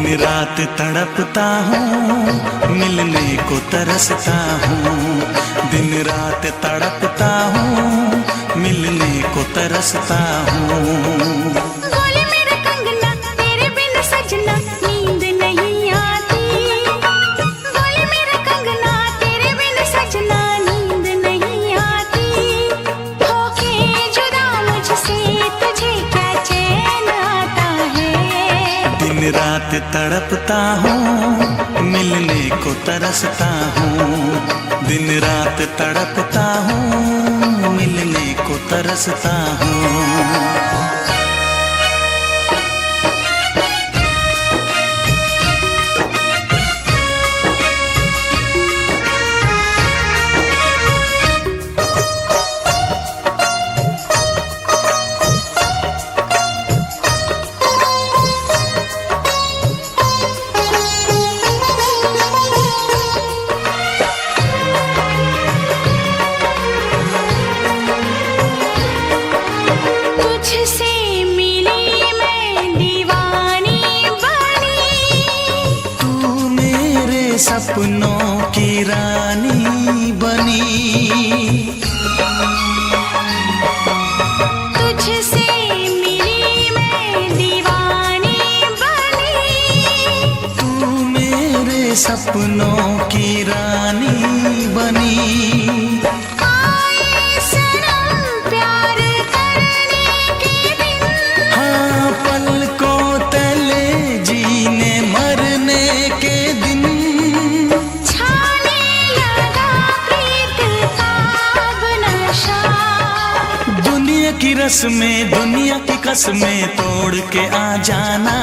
दिन रात तड़पता हूँ, मिलने को तरसता हूँ। दिन रात तड़पता हूँ, मिलने को तरसता हूँ। बोले मेरा कंगना तेरे बिन सजना नींद नहीं आती। बोले मेरा कंगना तेरे बिन सजना नींद नहीं आती। होके जुदा मुझसे तुझे क्या चैन आता है। दिन रात तड़पता हूँ, मिलने को तरसता हूँ। दिन रात तड़पता हूँ, मिलने को तरसता हूँ। सपनों की रानी बनी, तुझसे मिली मैं दीवानी बनी। तू मेरे सपनों की रानी बनी। आए सनम प्यार करने के दिन, हाँ पलकों तले जीने मरने के दिन। दुनिया की रस्में दुनिया की कसमें तोड़ के आ जाना।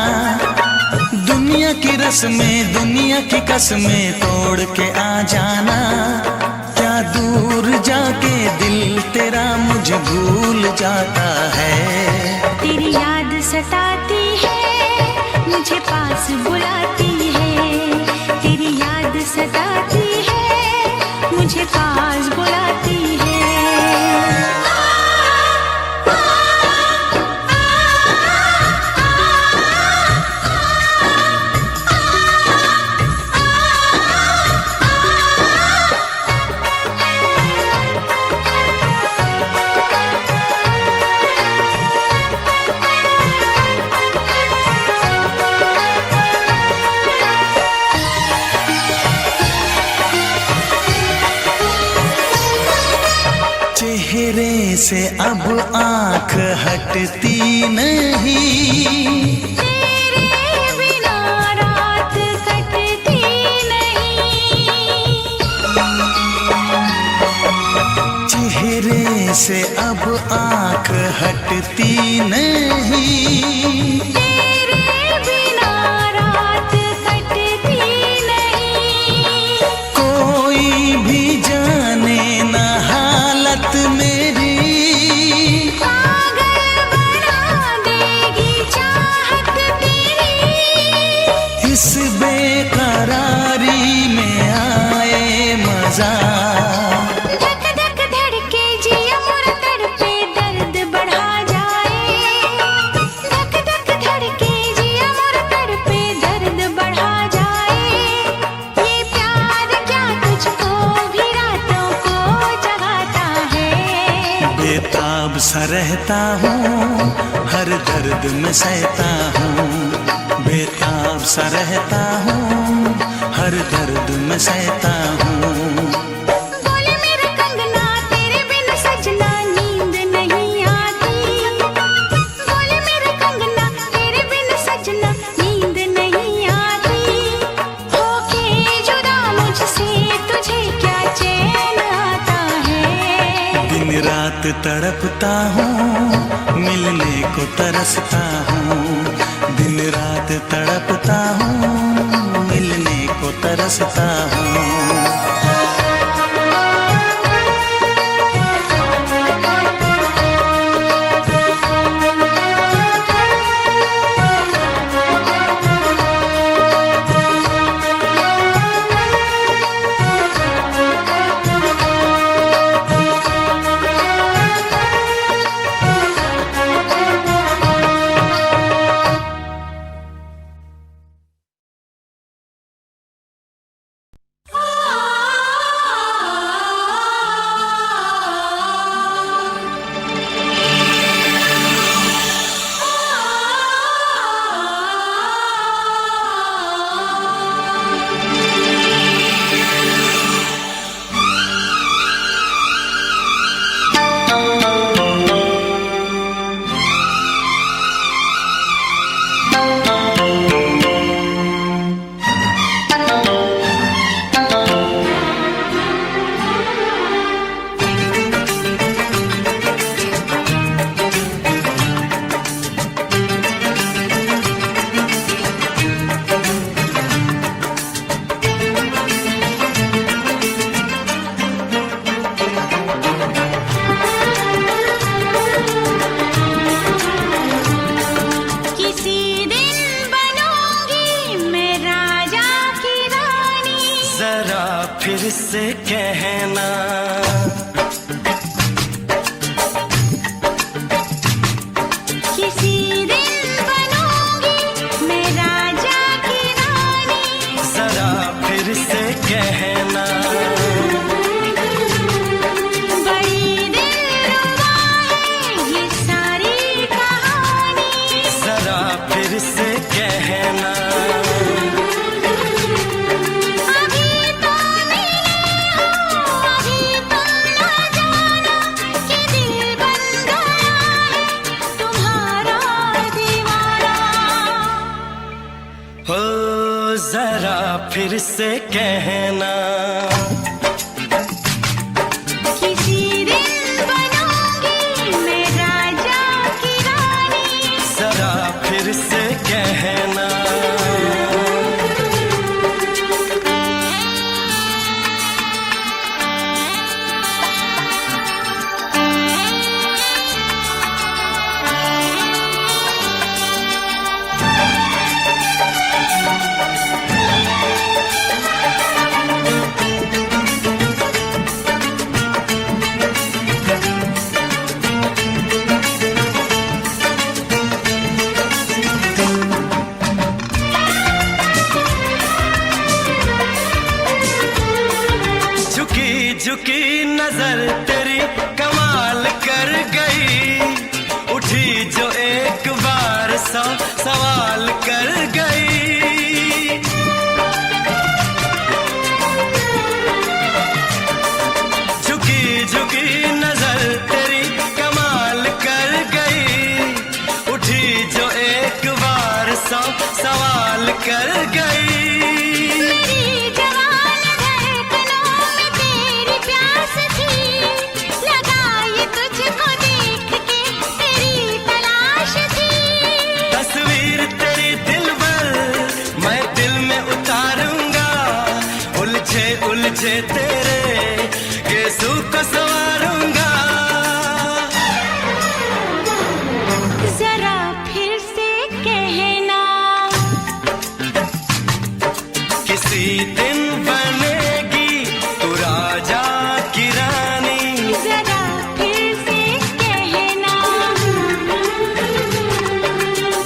दुनिया की रस्में दुनिया की कसमें तोड़ के आ जाना। क्या दूर जाके दिल तेरा मुझे भूल जाता है। तेरी याद सताती है, मुझे पास बुलाती है। तेरी याद सताती है, मुझे पास बुलाती है। चेहरे से अब आँख हटती नहीं। तेरे बिना रात कटती नहीं। चेहरे से अब आँख हटती नहीं। तेरे बिना रात कटती नहीं। कोई भी जाने ना हालत मेरी। पागल बना देगी चाहत तेरी। इस बेकरारी में आए मजा। धक धक धड़के जिया मोर तड़पे दर्द बढ़ा जाए। धक धक धड़के जिया मोर तड़पे दर्द बढ़ा जाए। ये प्यार क्या तुझको भी रातों को जगाता है। बेताब सा रहता हूँ, हर दर्द में सहता हूँ। बेताब सा रहता हूँ, हर दर्द में सहता हूँ। बोले मेरा कंगना तेरे बिन सजना नींद नहीं आती। बोले मेरा कंगना तेरे बिन सजना नींद नहीं आती। होके जुदा मुझसे तुझे क्या चैन आता है। दिन रात तड़पता हूँ, मिलने को तरसता हूँ। दिन रात तड़पता हूँ, मिलने को तरसता हूँ। फिर से कहना। किसी दिन बनूंगी मैं राजा की रानी, जरा फिर से कहना। बड़ी दिलरुबा है ये सारी कहानी, जरा फिर से कहना। अभी तो मिले हो, अभी तुम ना जाना कि दिल बन गया है तुम्हारा दीवाना। हो जरा फिर से कहना। किसी दिन बनूंगी मैं राजा की रानी, जरा फिर से कहना। झुकी झुकी नजर तेरी कमाल कर गई, उठी जो एक बार सौ सवाल कर गई। झुकी झुकी नजर तेरी कमाल कर गई, उठी जो एक बार सौ सवाल कर गई। मेरी जवान धड़कनों में तेरी प्यास थी, लगाई तुझको देख के तेरी तलाश थी। तस्वीर तेरी दिल भर मैं दिल में उतारूंगा, उलझे उलझे तेरे गेसू को संवारूंगा। जरा फिर से कहना, किसी दिन बनेगी तू राजा की रानी, जरा फिर से कहना।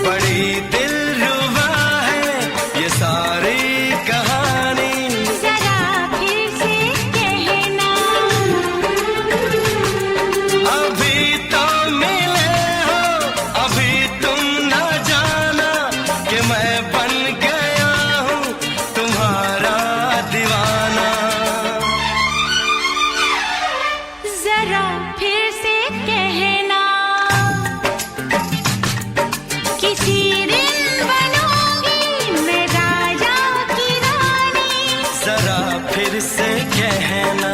बड़ी दिलरुबा है ये सारी कहानी। जरा फिर से कहना, अभी तो मिले हो, अभी तुम न जाना कि मैं बन गया हूँ तुम्हारा दीवाना। जरा फिर से कहना, किसी दिन बनूंगी मैं राजा की रानी, जरा फिर से कहना।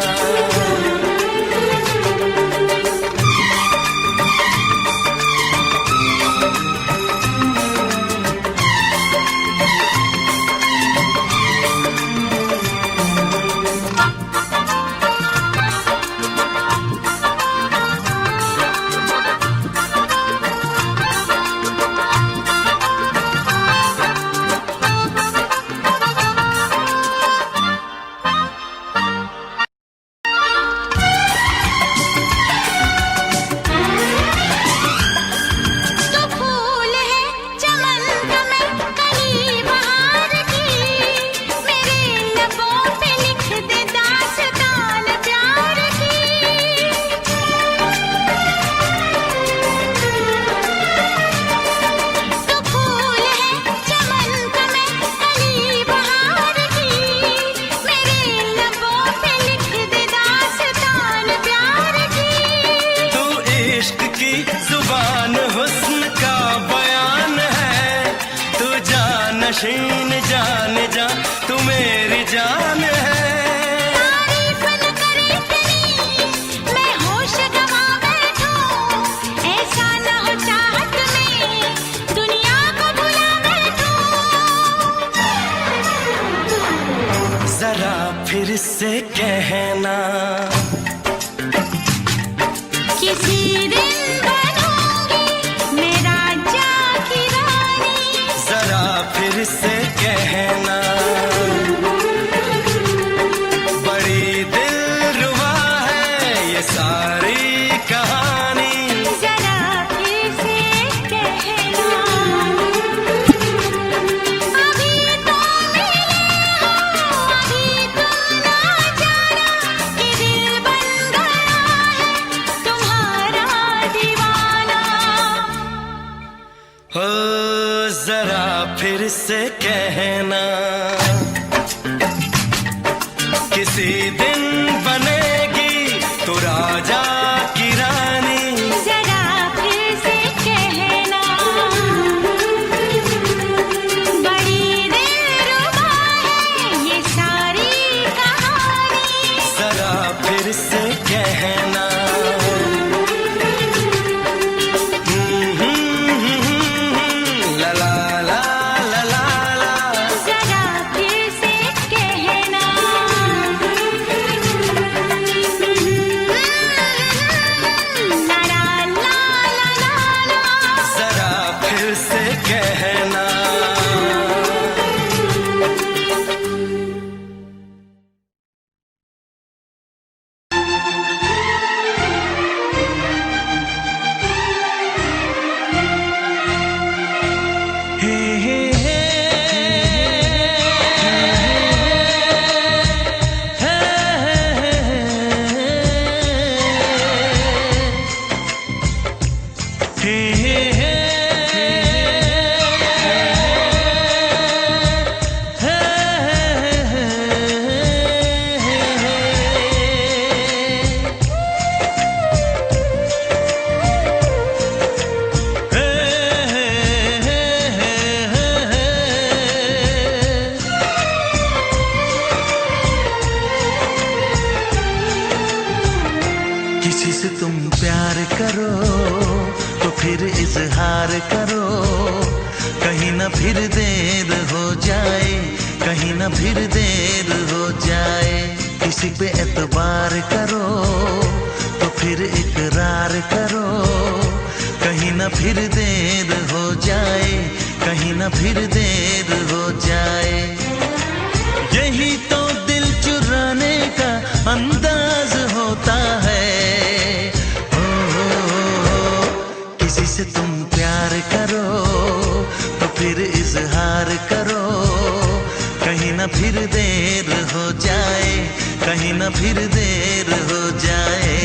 तो फूल है चमन का मैं कली बहार की, मेरे लबों पे लिख दे दास्तान प्यार की। तो फूल है चमन का मैं कली बहार की, मेरे लबों पे लिख दे दास्तान प्यार की। तू इश्क की जुबान हुस्न का बयान है, तू जानशीन जान जा तू मेरी जान है। तारीफ न करे इतनी मैं होश गवा बैठूं, ऐसा न हो चाहत में दुनिया को भुला बैठूं। जरा फिर से कहना, किसी दिन बनूंगी मैं राजा की रानी, जरा फिर से कहना। बड़ी जरा फिर से कहना, किसी दिन बनेगी तो राजा की रानी। जरा फिर से कहना, बड़ी दिलरुबा है ये सारी कहानी। जरा फिर से कहना, ला ला ला ला ला ला। जरा फिर से कहना, ला ला ला ला ला। जरा फिर से कहना। हे हे हे किसी से तुम प्यार करो तो फिर इजहार करो, कहीं ना फिर देर हो जाए, कहीं ना फिर देर हो जाए। किसी पे एतबार करो तो फिर इकरार करो, कहीं ना फिर देर हो जाए, कहीं ना फिर देर हो जाए। यही तो दिल चुराने का अंदाज होता है। किसी से तुम प्यार करो तो फिर इजहार करो, कहीं ना फिर देर हो जाए, कहीं ना फिर देर हो जाए।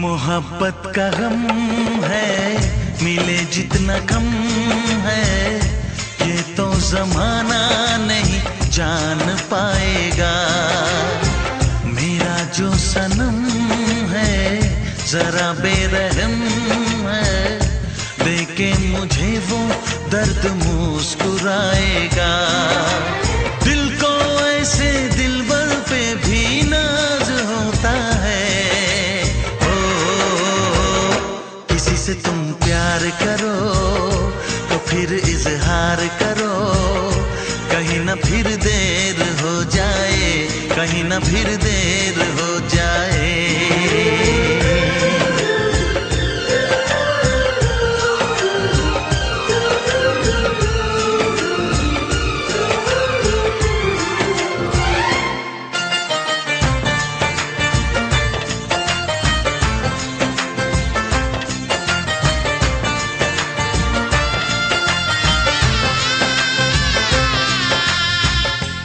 मोहब्बत का गम है, मिले जितना कम है, ये तो जमाना नहीं जान पाएगा। मेरा जो सनम है जरा बेरहम है, देखे मुझे वो दर्द मुस्कुराएगा। दिल को ऐसे दिलबर पे भी नाज होता है। से तुम प्यार करो तो फिर इजहार करो, कहीं ना फिर देर हो जाए, कहीं ना फिर देर हो जाए।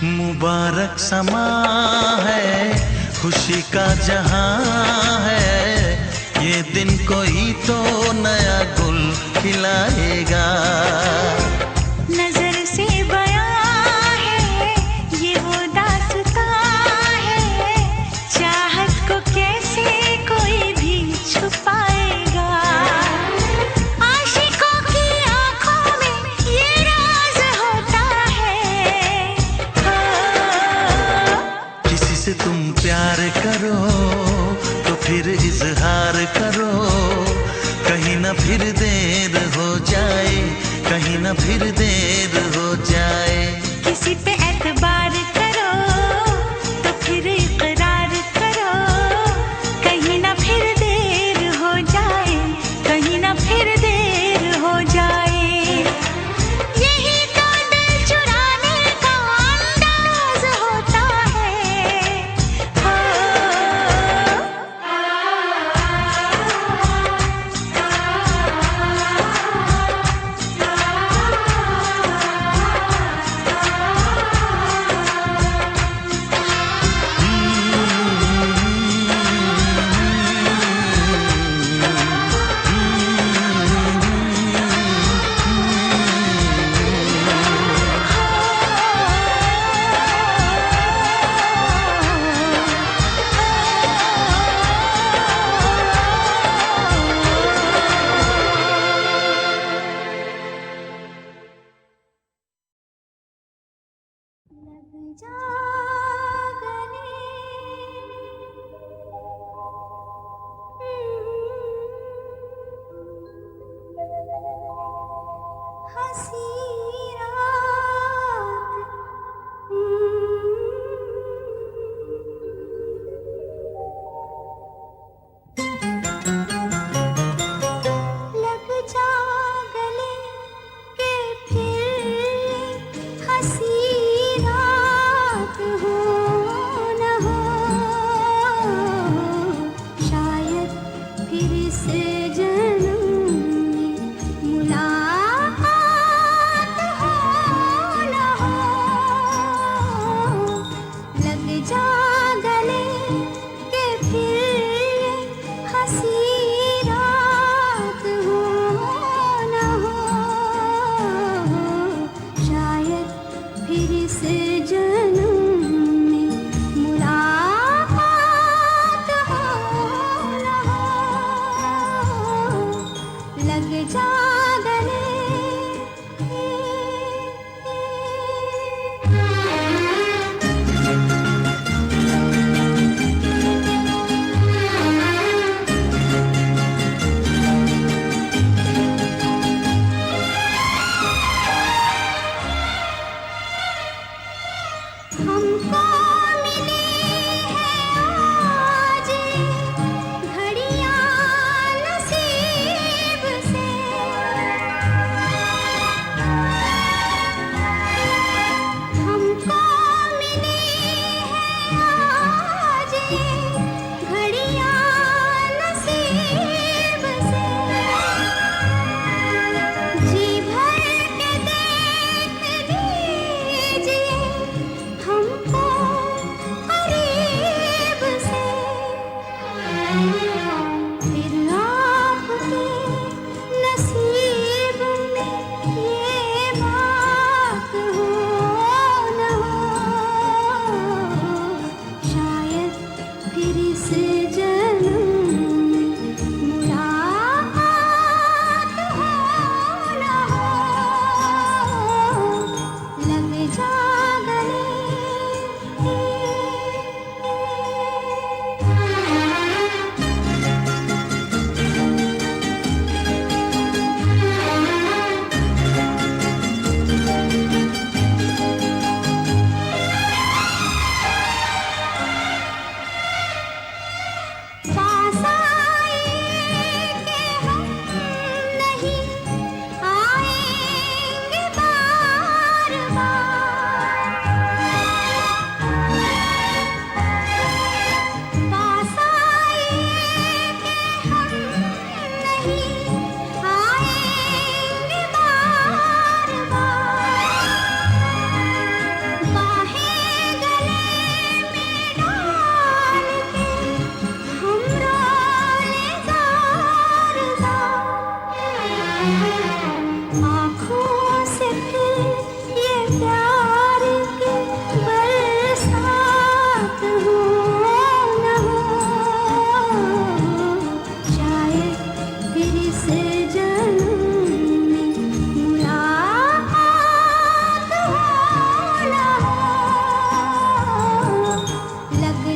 मुबारक समा है, खुशी का जहां है, ये दिन कोई तो नया गुल खिलाएगा। नजर से बयां है ये वो दास्तां है, चाहत को कैसे कोई भी छुपाएगा। आशिकों की आंखों में ये राज होता है। किसी से तुम प्यार करो तो फिर इजहार करो, कहीं ना फिर देर हो जाए, कहीं ना फिर देर हो जाए। किसी पे एतबार करो तो फिर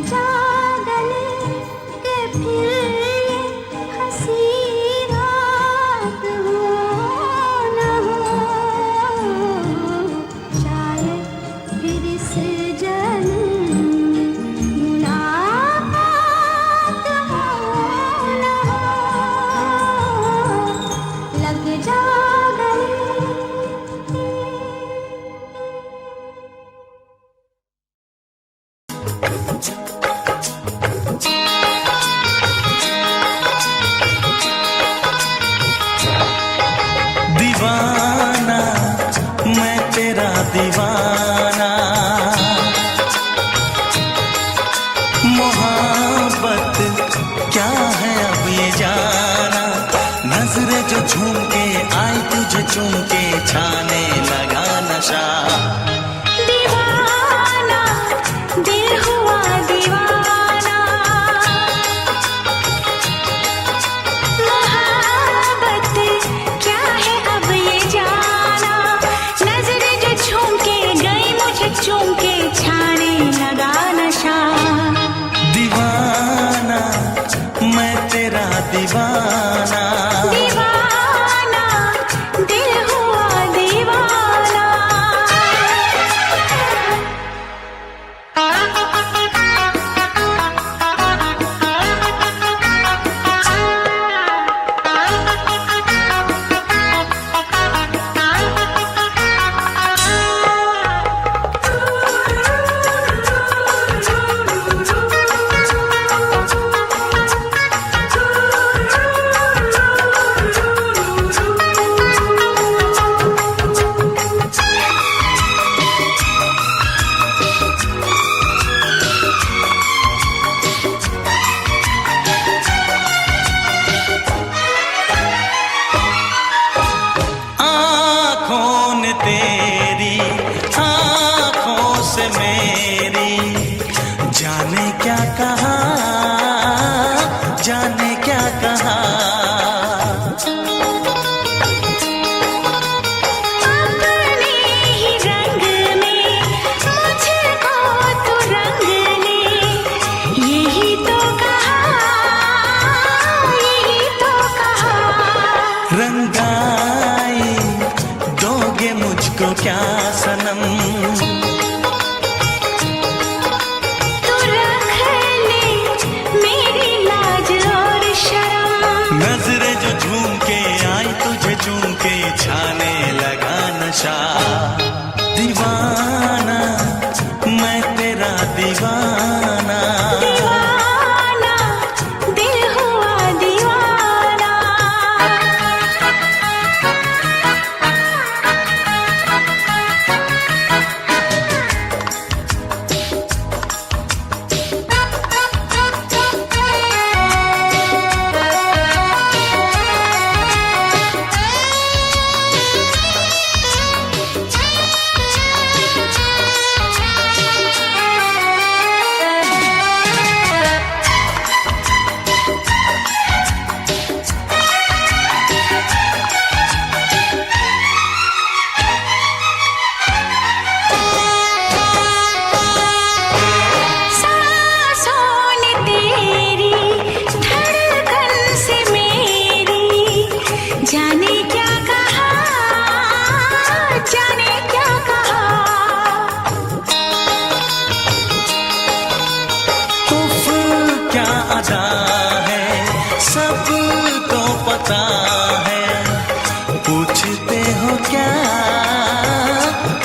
जा गले के फिर ये हंसी रात हो न हो, शायद फिर इस जन्म मुलाकात हो न हो, लग जा गले। दीवाना मैं तेरा दीवाना, मोहब्बत क्या है अब ये जाना, नजरें जो झूम के आई तुझे चूम के छाने लगा नशा। दीवाना दिल हुआ दीवाना, मोहब्बत क्या है अब ये जाना, नजरें जो झूम के गई मुझे चूम के छाने लगा नशा। दीवाना मैं तेरा दीवाना, दीवाना दिल हुआ दीवाना। आँखों ने तेरी आँखों से मेरी जाने क्या कहा, जाने क्या कहा। अपने ही रंग में मुझको तो रंग ले, यही तो कहा, यही तो कहा। रंगाई दोगे मुझको क्या सनम, तू रख ले मेरी लाज और शर्म, नजरें जो झूम के आई तुझे चूम के छाने लगा नशा। दीवाना मैं तेरा दीवाना, दीवाना दिल हुआ दीवाना।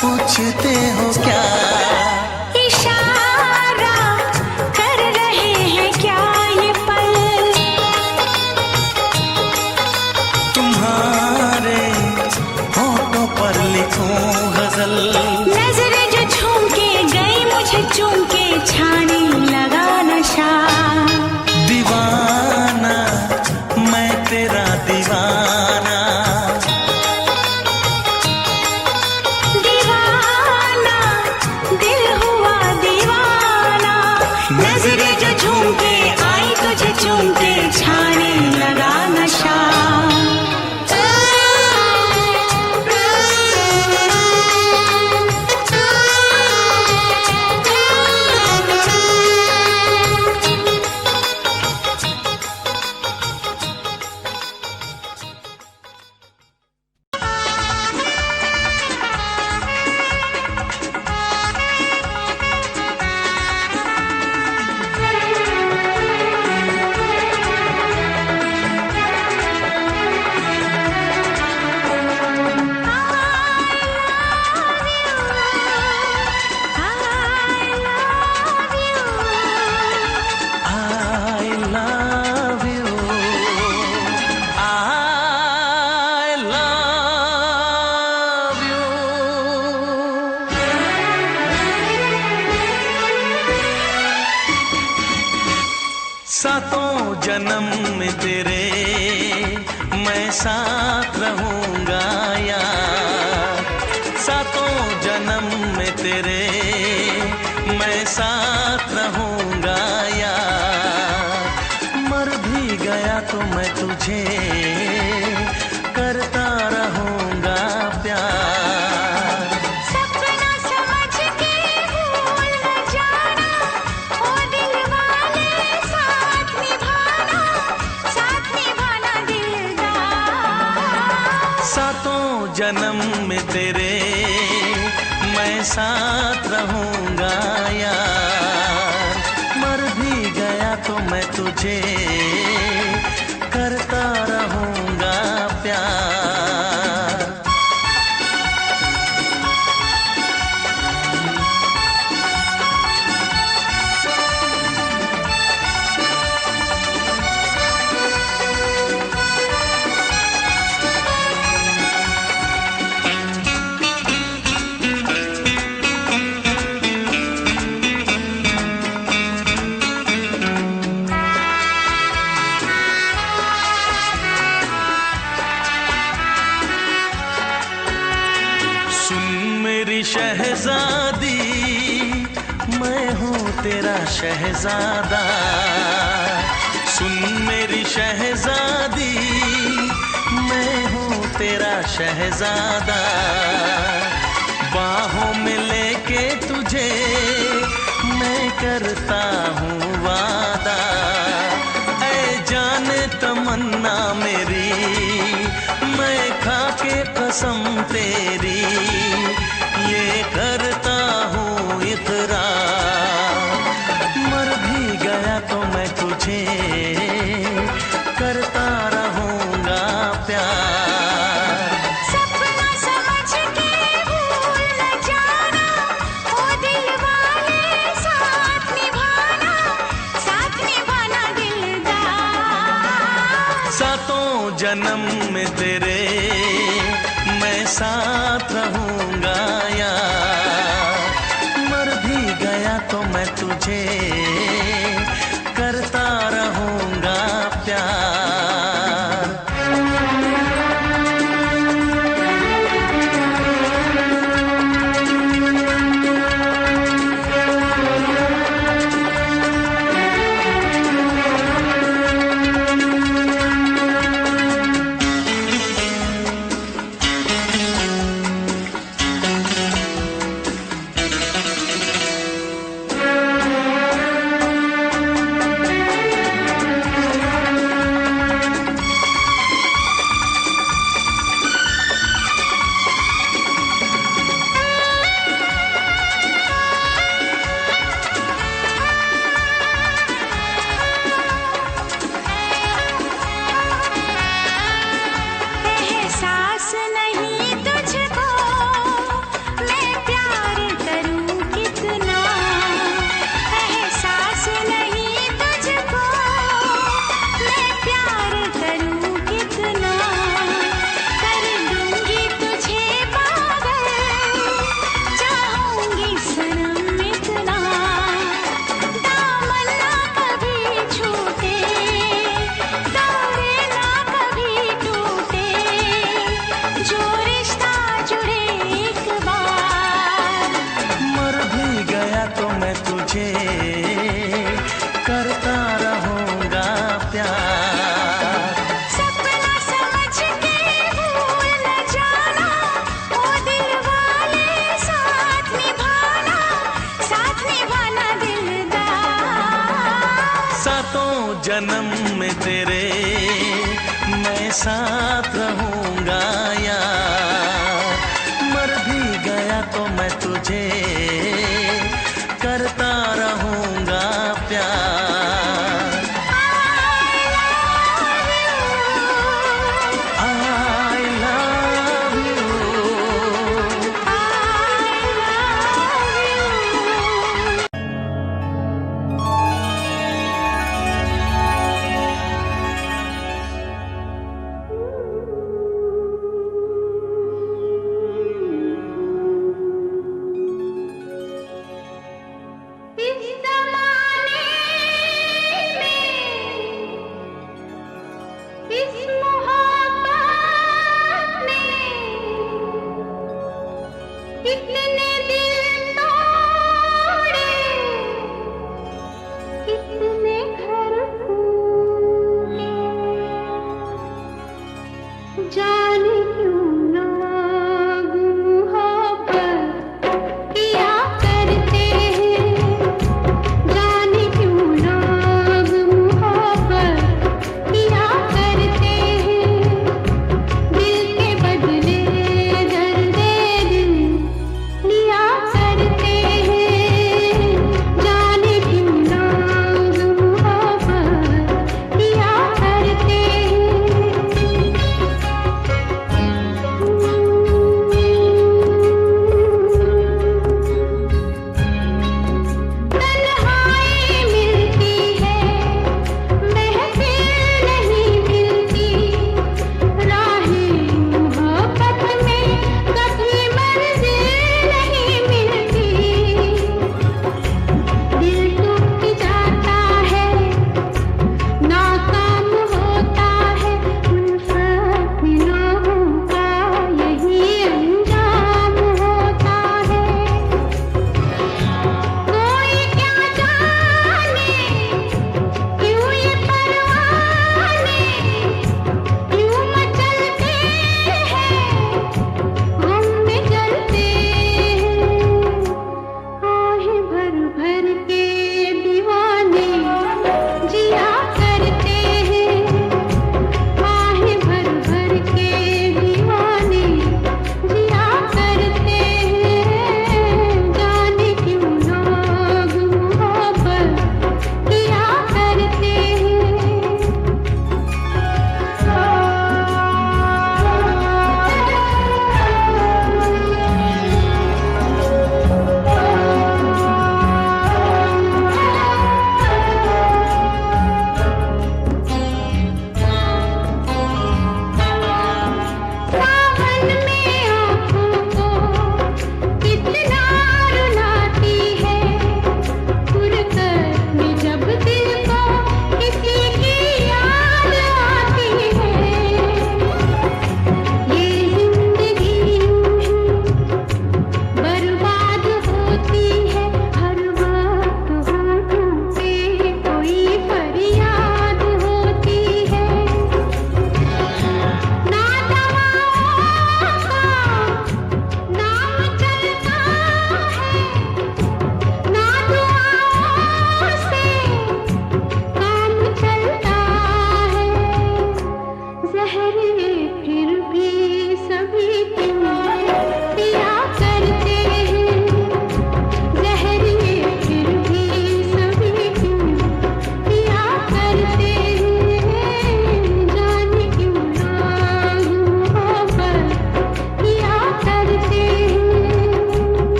पूछते हो क्या? इशारा कर रहे हैं क्या ये पल? तुम्हारे होठों पर लिखूं गजल। नजरें जो झूम के गई मुझे चूम के छाने लगा नशा। दीवाना मैं तेरा दीवाना, दीवाना दिल हुआ दीवाना। नजरें जो झूम के आई तुझे चूम के छाने लगा नशा। सातों जन्म में तेरे मैं साथ रहूंगा यार, सातों जन्म में तेरे मैं साथ रहूंगा यार, मर भी गया तो मैं तुझे करता रहूंगा प्यार। सपना समझ के भूल न जाना, ओ दिल वाले साथ निभाना दिलदार। सातों जन्म में तेरे मैं साथ रहूंगा यार, मर भी गया तो मैं तुझे करता रहूंगा प्यार। शहजादी मैं हूँ तेरा शहजादा, सुन मेरी शहजादी मैं हूँ तेरा शहजादा, बाहों में लेके तुझे मैं करता हूँ वादा, ऐ जाने तमन्ना मेरी मैं खा के कसम तेरी ये करता हूँ इकरार, मर भी गया तो मैं तुझे करता रहूंगा प्यार। सपना समझ के भूल न जाना, ओ दिल वाले साथ निभाना दिलदार। सातों जन्म में तेरे मैं साथ रहूंगा यार, मर भी गया तो मैं तुझे करता रहूंगा प्यार। करता रहूंगा प्यार। सपना समझ के भूल न जाना, ओ दिल वाले साथ निभाना दिलदार। सातों जन्म में तेरे मैं साथ रहूंगा यार, मर भी गया तो मैं तुझे करता रहूंगा प्यार। I love you।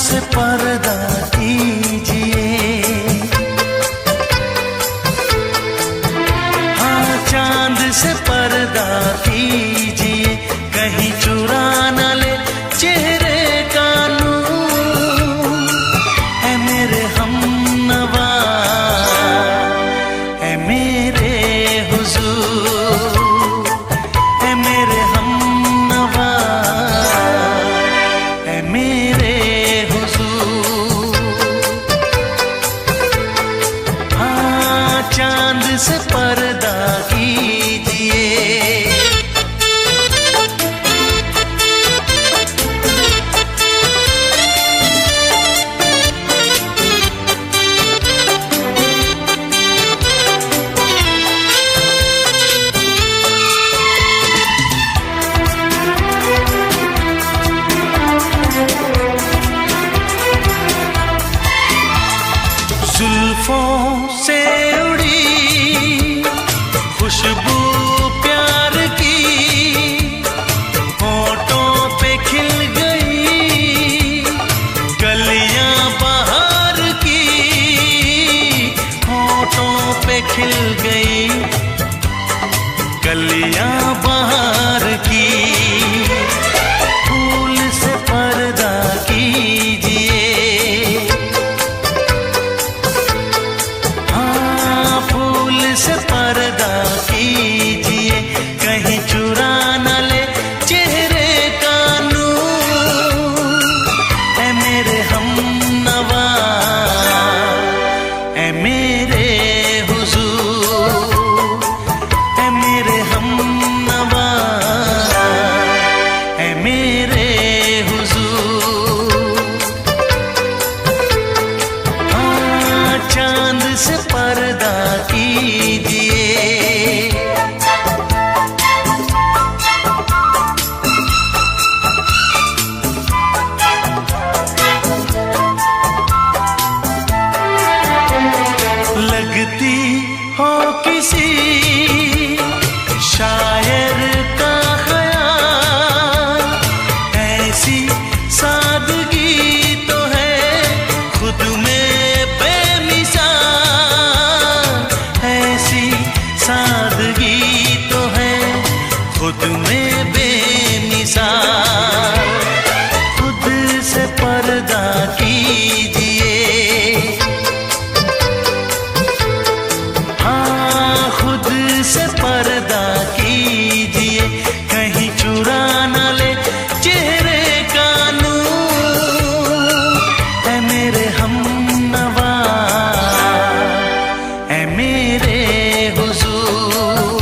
से पर्दा कीजिए, हाँ चांद से पर्दा कीजिए, कहीं चुरा न ले चेहरे का नूर। है मेरे हमनवा, है मेरे हुजूर, है मेरे हमनवा, है मेरे हुजूर। हाँ चांद से पर्दा कीजिए। जुल्फों से उड़ी खुशबू प्यार की, होठों पे खिल गई कलियां बहार की, होठों पे खिल गई कलियां बहार की। फूल से पर्दा कीजिए, से पर्दा कीजिए, कहीं चुरा न ले चेहरे का नूर। है मेरे हमनवा, है मेरे हुजूर, है मेरे हमनवा, है मेरे हुजूर। हाँ चांद से पर्दा कीजिए। लगती हो किसी शायर का ख्याल, ऐसी सादगी तो है खुद में बेमिसाल, ऐसी सादगी तो है खुद में बेमिसाल। खुद से पर्दा कीजिए, हाँ खुद से पर्दा कीजिए, कहीं चुरा न ले चेहरे का नूर। है मेरे हमनवा, है मेरे हुजूर,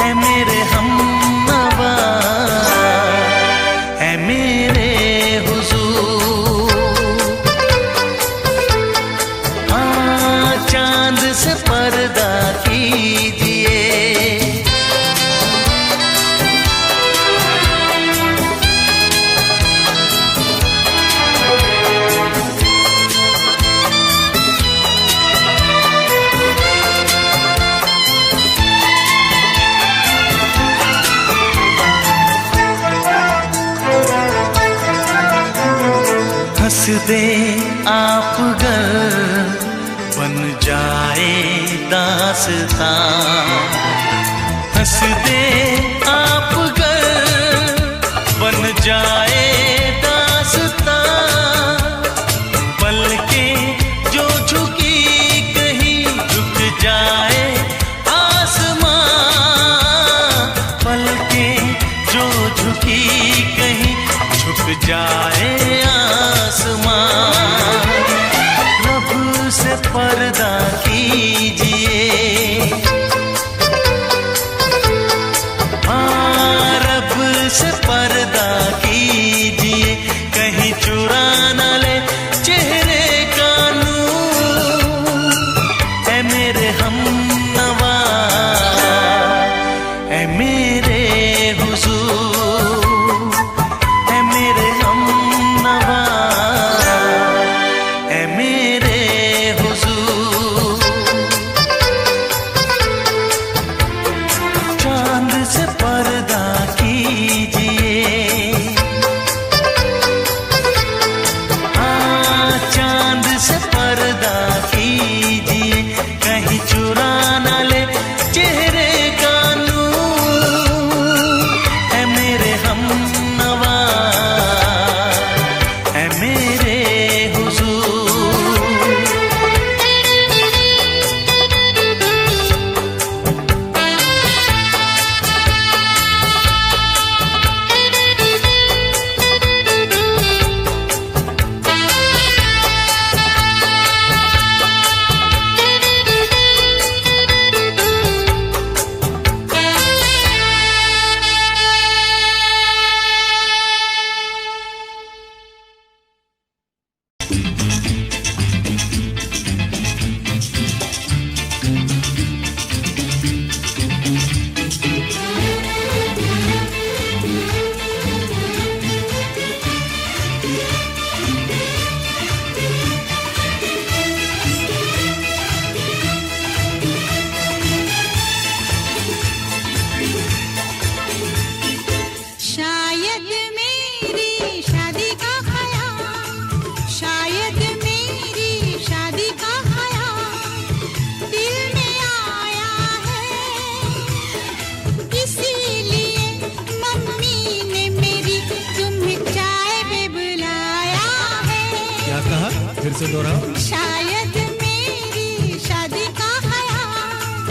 है मेरे हमनवा, है मेरे हुजूर। हाँ चांद से पर्दा कीजिए। हंस दे आप गर बन जाए दास्तां, हंस दे आप गर बन जाए दास्तां। पलकें जो झुकी कहीं झुक जाए आसमां, पलकें जो झुकी कहीं झुक जाए आसमां। रब से पर्दा कीजिए, से दोहराओ। शायद मेरी शादी का ख्याल,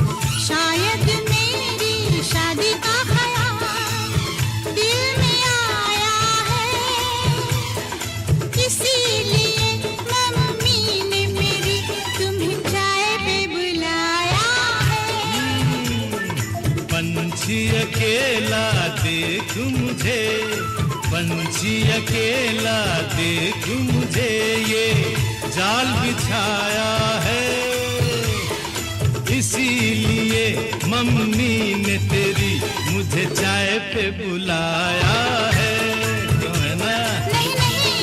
शायद मेरी शादी का ख्याल दिल में आया है, इसीलिए मम्मी ने मेरी तुम्हें चाय पे बुलाया है। पंछी अकेला देख मुझे, पंछी अकेला देख मुझे, ये जाल बिछाया है, इसीलिए मम्मी ने तेरी मुझे चाय पे बुलाया है। क्यों है ना? नहीं नहीं,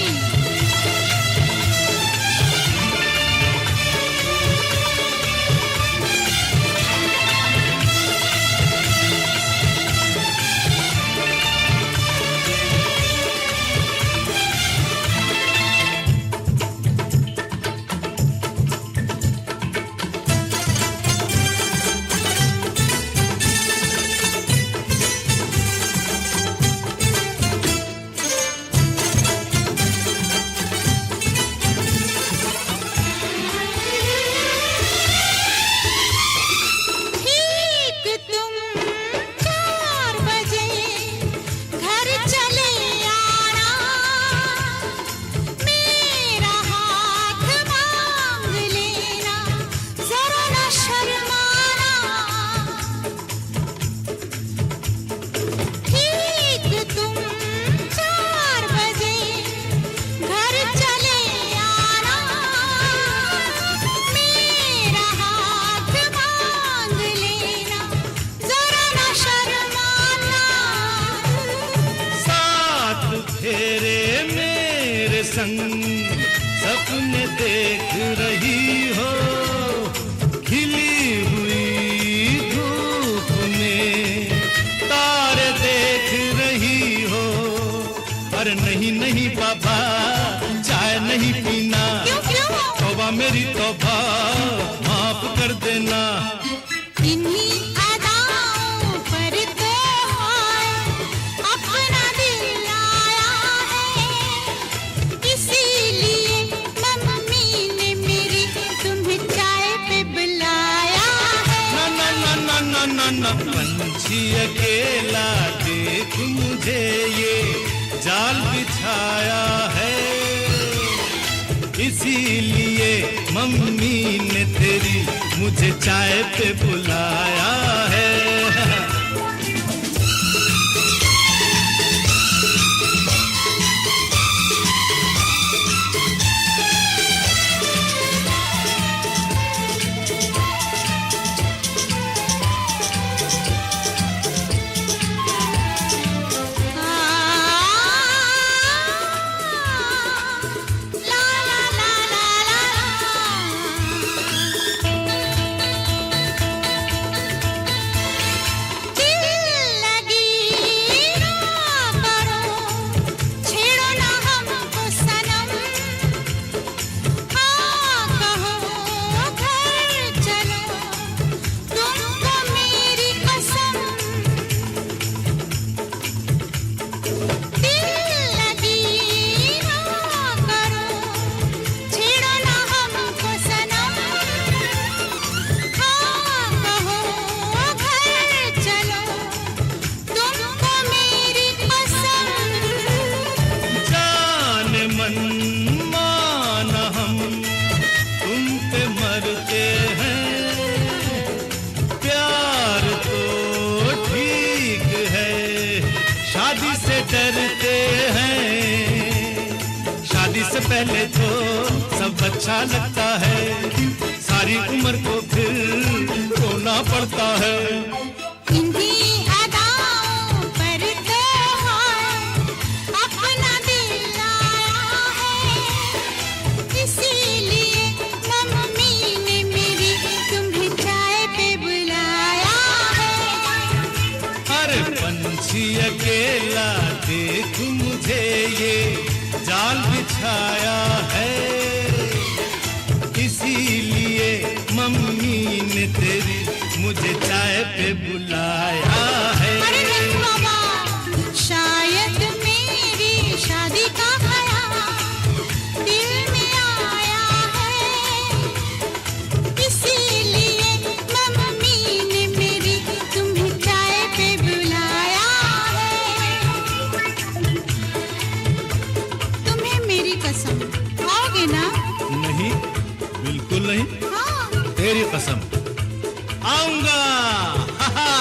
ठीक तुम 4 बजे घर चले आना, मेरा हाथ मांग लेना, जरा न शर्माना। ठीक तुम 4 बजे घर चले आना, मेरा हाथ मांग लेना, जरा न शर्माना। साथ फेरे मेरे संग सपने देख रही हो, खिली हुई धूप में तारे देख रही हो। अरे नहीं नहीं बाबा, चाय नहीं पीना, क्यों क्यों? तौबा मेरी तौबा, माफ कर देना। इन्हीं अदाओं पर तो हाय अपना दिल आया है, इसीलिए मम्मी ने मेरी तुम्हें चाय पे बुलाया है। ना ना ना ना ना ना ना, पंछी अकेला देख मुझे, ये जाल बिछाया है, इसीलिए मम्मी ने तेरी मुझे चाय पे बुलाया है। ला ला ला ला ला, दिल लगी ना करो, छेड़ो ना हमको सनम, हाँ कहो घर चलो, तुमको मेरी कसम। दिल लगी ना करो, छेड़ो ना हमको सनम, हाँ कहो घर चलो, तुमको मेरी कसम। जान मन मान हम तुम पे मरते हैं, प्यार तो ठीक है, शादी से डरते हैं। शादी से पहले तो सब अच्छा लगता है, सारी उम्र को फिर रोना पड़ता है। इन्हीं अदाओं पर तो हाय अपना दिल आया है, इसीलिए मम्मी ने मेरी तुम्हें चाय पे बुलाया है। अरे पंछी अकेला देख मुझे, ये जाल बिछाया है, इसीलिए मम्मी ने तेरी मुझे चाय पे बुलाया है। अरे नहीं बाबा, शायद मेरी शादी का ख्याल दिल में आया तेरी कसम आऊंगा। हा हा।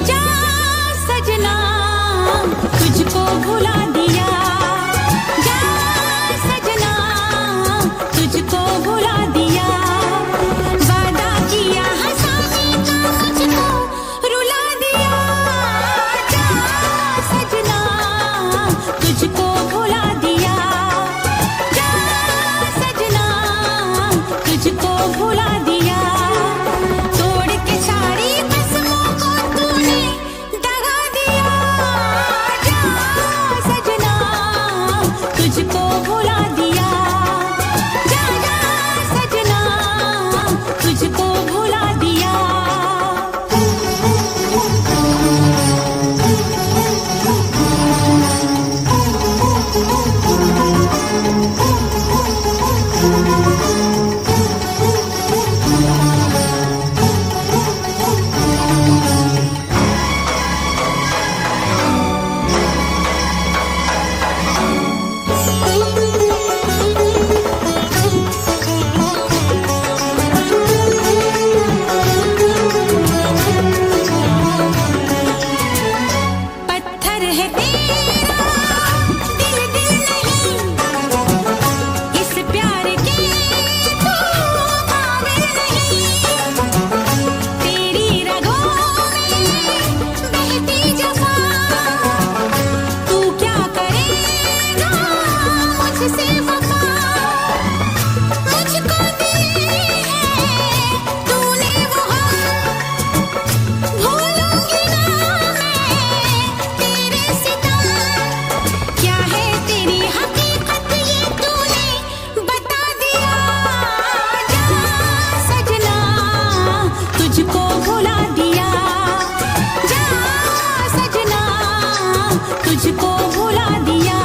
जा सजना तुझको भुला दिया, जा सजना तुझको भुला दिया, वादा किया हंसाने का मुझको रुला दिया, जा सजना तुझको भुला दिया, जा सजना तुझको भुला दिया, तोड़ के सारी कसमों को तूने दगा दिया, जा सजना तुझको भुला दिया, जा सजना तुझको भुला दिया। पत्थर है तेरा दिल दिल नहीं, इस प्यार के तू काबिल नहीं, तेरी रगों में बहती जफा, तू क्या करेगा मुझसे वफा, मुझको दी है तूने वो हम, भूलूंगी ना मैं तेरे सितम, क्या है तेरी हकीकत ये तूने बता दिया, जा सजना तुझको भुला दिया, जा सजना तुझको भुला दिया,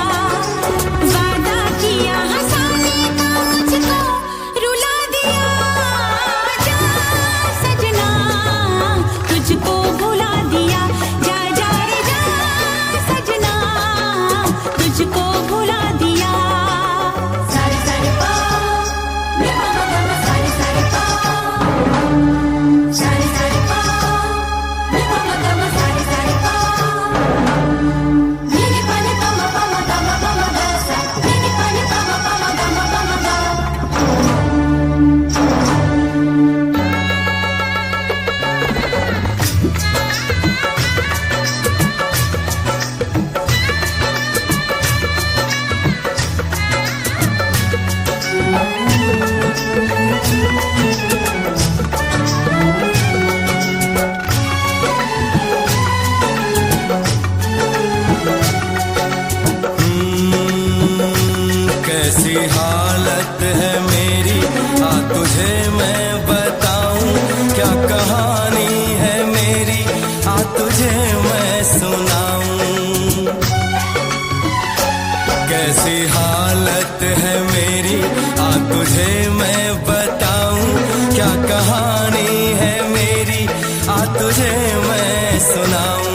वादा किया हंसाने का मुझको रुला दिया, जा सजना तुझको भुला दिया, जा जा रे जा सजना तुझको भुला दिया। सारे सारे पा मे पा मा गा मा, सारे सारे पा, सारे सारे पा मे पा मा गा मा, सारे सारे पा, नी नी पा नी पा मा गा मा गा सा, नी नी पा नी पा मा गा मा गा। कैसी हालत है मेरी, आ तुझे मैं बताऊं, क्या कहानी है मेरी, आ तुझे मैं सुनाऊं। कैसी हालत है मेरी, आ तुझे मैं बताऊं, क्या कहानी है मेरी, आ तुझे मैं सुनाऊं।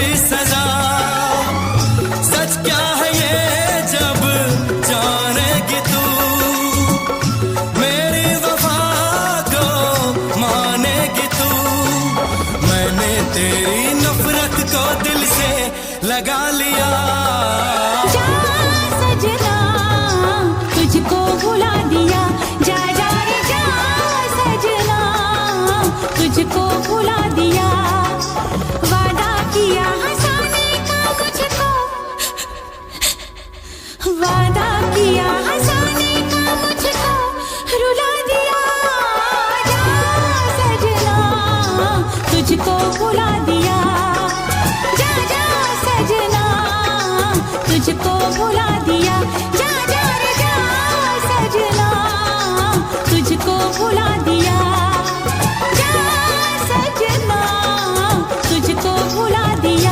की सजा। सच क्या है ये जब जानेगी तू, मेरी वफा को मानेगी तू। मैंने तेरी नफरत को दिल से लगा लिया। जा सजना तुझको भुला दिया, जा जा रे जा सजना तुझको भुला दिया। वादा किया हंसाने का मुझको, वादा किया हंसाने का मुझको रुला दिया। जा सजना तुझको भुला दिया, जा जा सजना तुझको भुला दिया। जा जा रे जा सजना तुझको भुला दिया, जा सजना तुझको भुला दिया।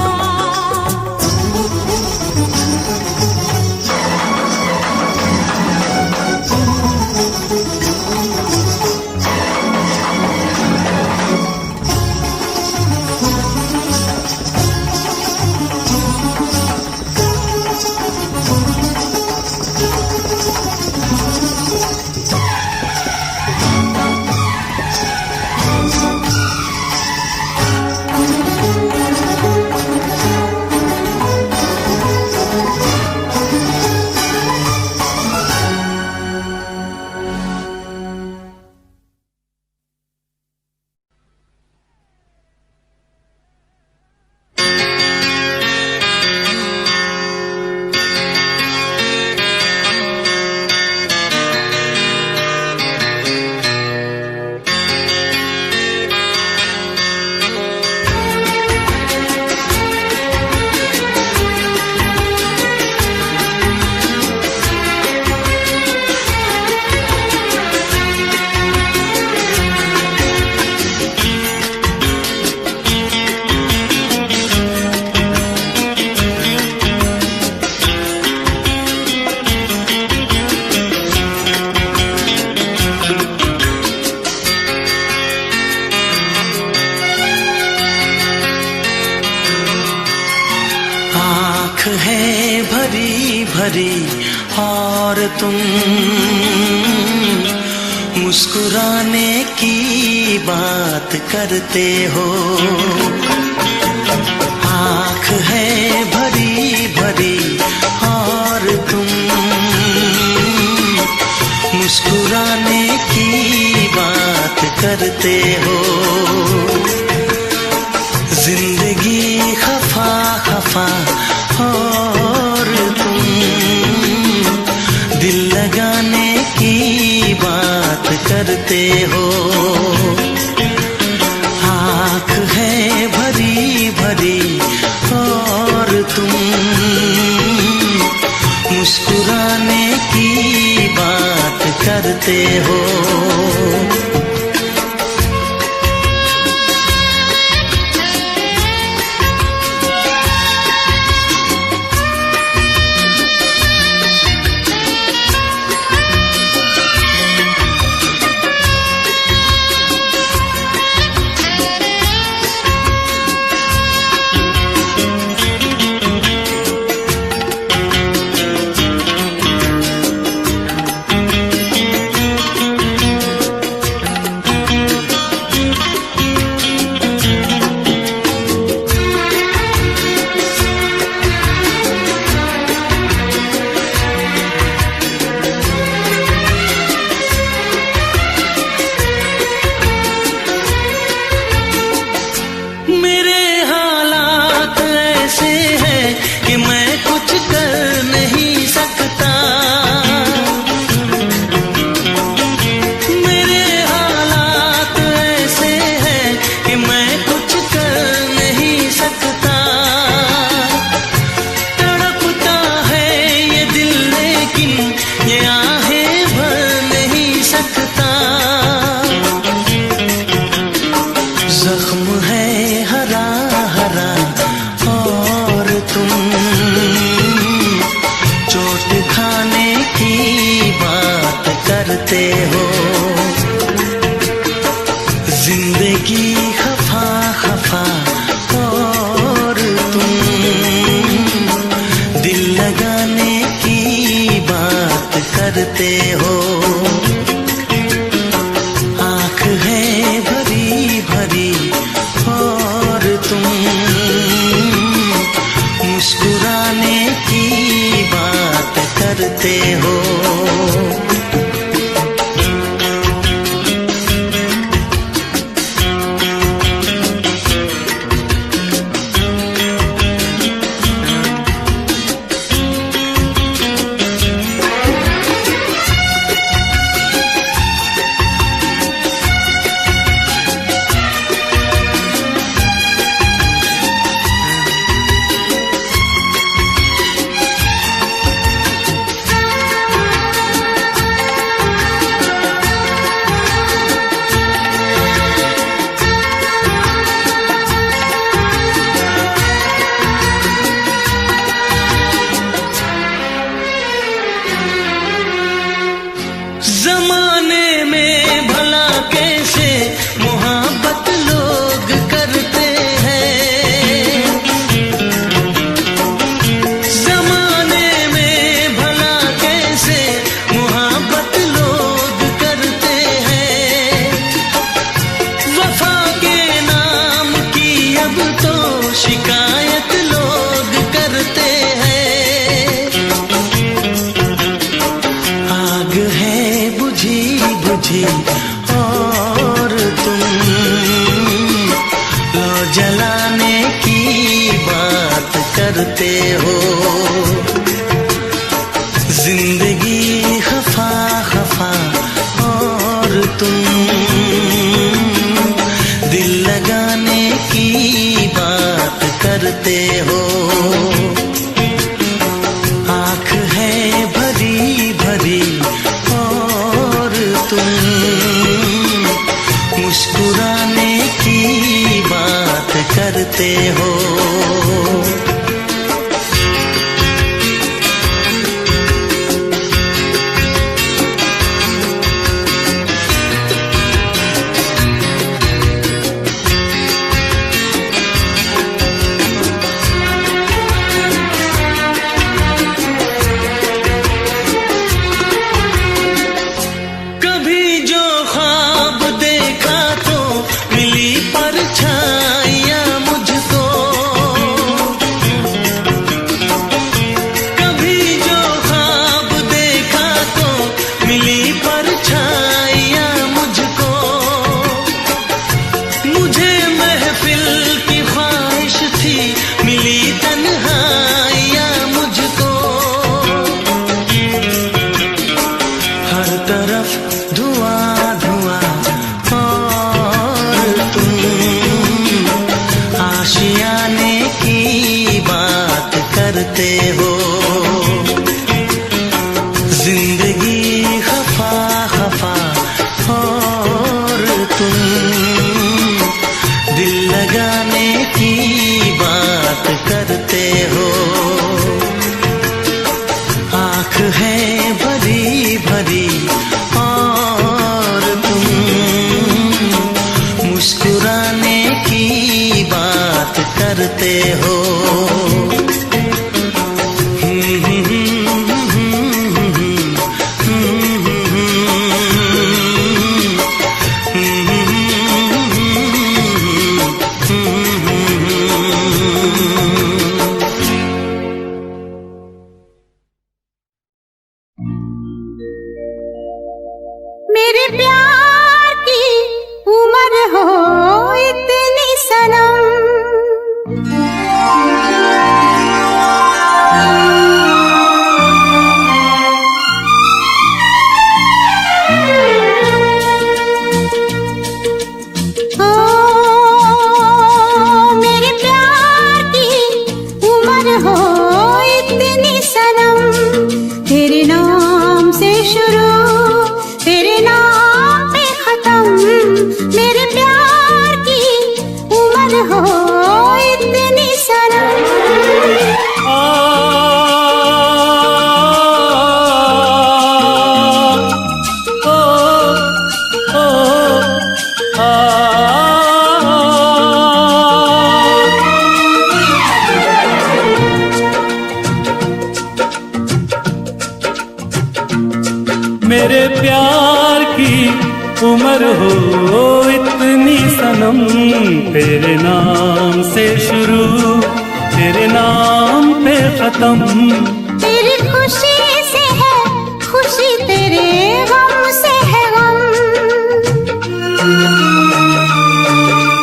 आँख है भरी भरी और तुम मुस्कुराने की बात करते हो। आँख है भरी भरी और तुम मुस्कुराने की बात करते हो। जिंदगी खफा खफा और तुम दिल लगाने की बात करते हो। आँख है भरी भरी और तुम मुस्कुराने की बात करते हो। करते हो। आँख है भरी भरी और तुम मुस्कुराने की बात करते हो। जमाने में भला कैसे मोहब्बत लोग करते हैं। जमाने में भला कैसे मोहब्बत लोग करते हैं। वफा के नाम की अब तो शिकायत लोग करते हैं। आग है बुझी बुझी और तुम लो जलाने की बात करते हो। जिंदगी खफा खफा और तुम दिल लगाने की बात करते हो। आँख है भरी भरी और तुम मुस्कुराने की बात करते हो। धुआं धुआं और तुम आशियाने की बात करते हो। जिंदगी खफा खफा और तुम दिल लगाने की बात करते हो। आँख है भरी भरी और तुम मुस्कुराने की बात करते हो। मेरे प्यार की उम्र हो इतनी सनम, तेरे नाम से शुरू तेरे नाम पे खत्म। तेरी खुशी से है खुशी, तेरे गम से है गम।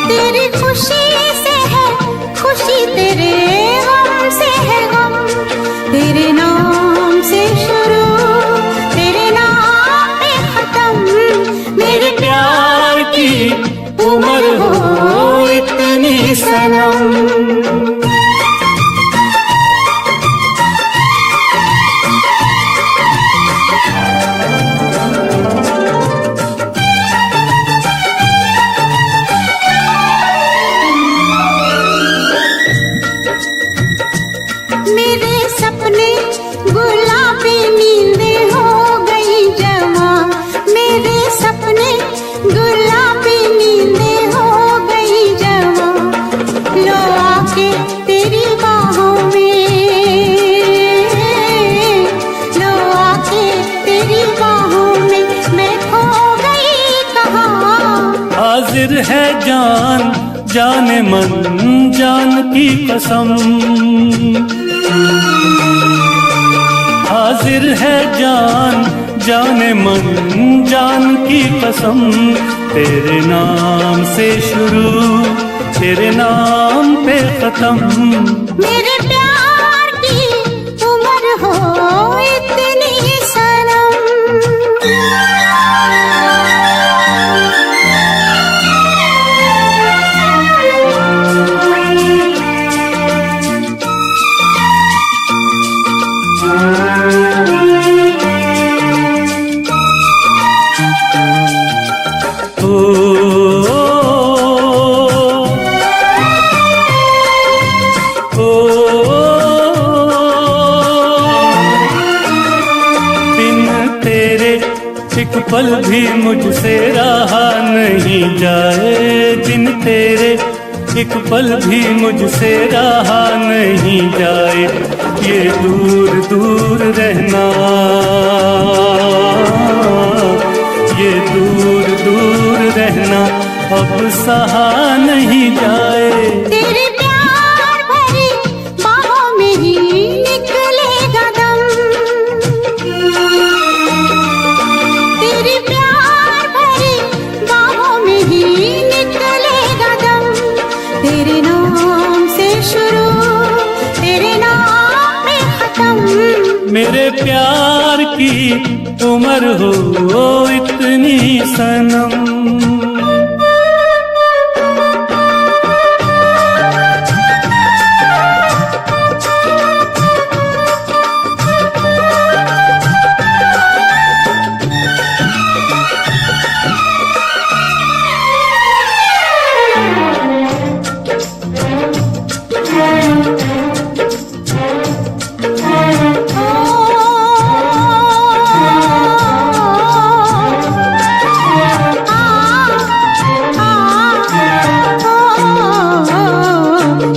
तेरी खुशी से है खुशी, तेरे गम से है गम। तेरे नाम से शुरू तेरे नाम पे खत्म। मेरे प्यार की उम्र हो इतनी सनम। मेरे सपने गुलाबी नींदें हो गई जवां। मेरे सपने गुलाबी नींदें हो गई जवां। लो आके तेरी बाहों में, लो आके तेरी बाहों में मैं खो गई कहाँ। हाजिर है जान जाने मन जान की कसम, हाजिर है जान जाने मन जान की कसम। तेरे नाम से शुरू तेरे नाम पे खत्म। मेरे प्यार की उम्र हो इतनी सनम। एक पल भी मुझसे रहा नहीं जाए, दिन तेरे एक पल भी मुझसे रहा नहीं जाए। ये दूर दूर रहना, ये दूर दूर रहना अब सहा नहीं जाए। तेरे प्यार भरी बाहों में ही निकलेगा दम। तेरे प्यार भरी बाहों में ही निकलेगा दम। तेरे नाम से शुरू तेरे नाम पे खत्म। मेरे प्यार की उम्र हो इतनी सनम।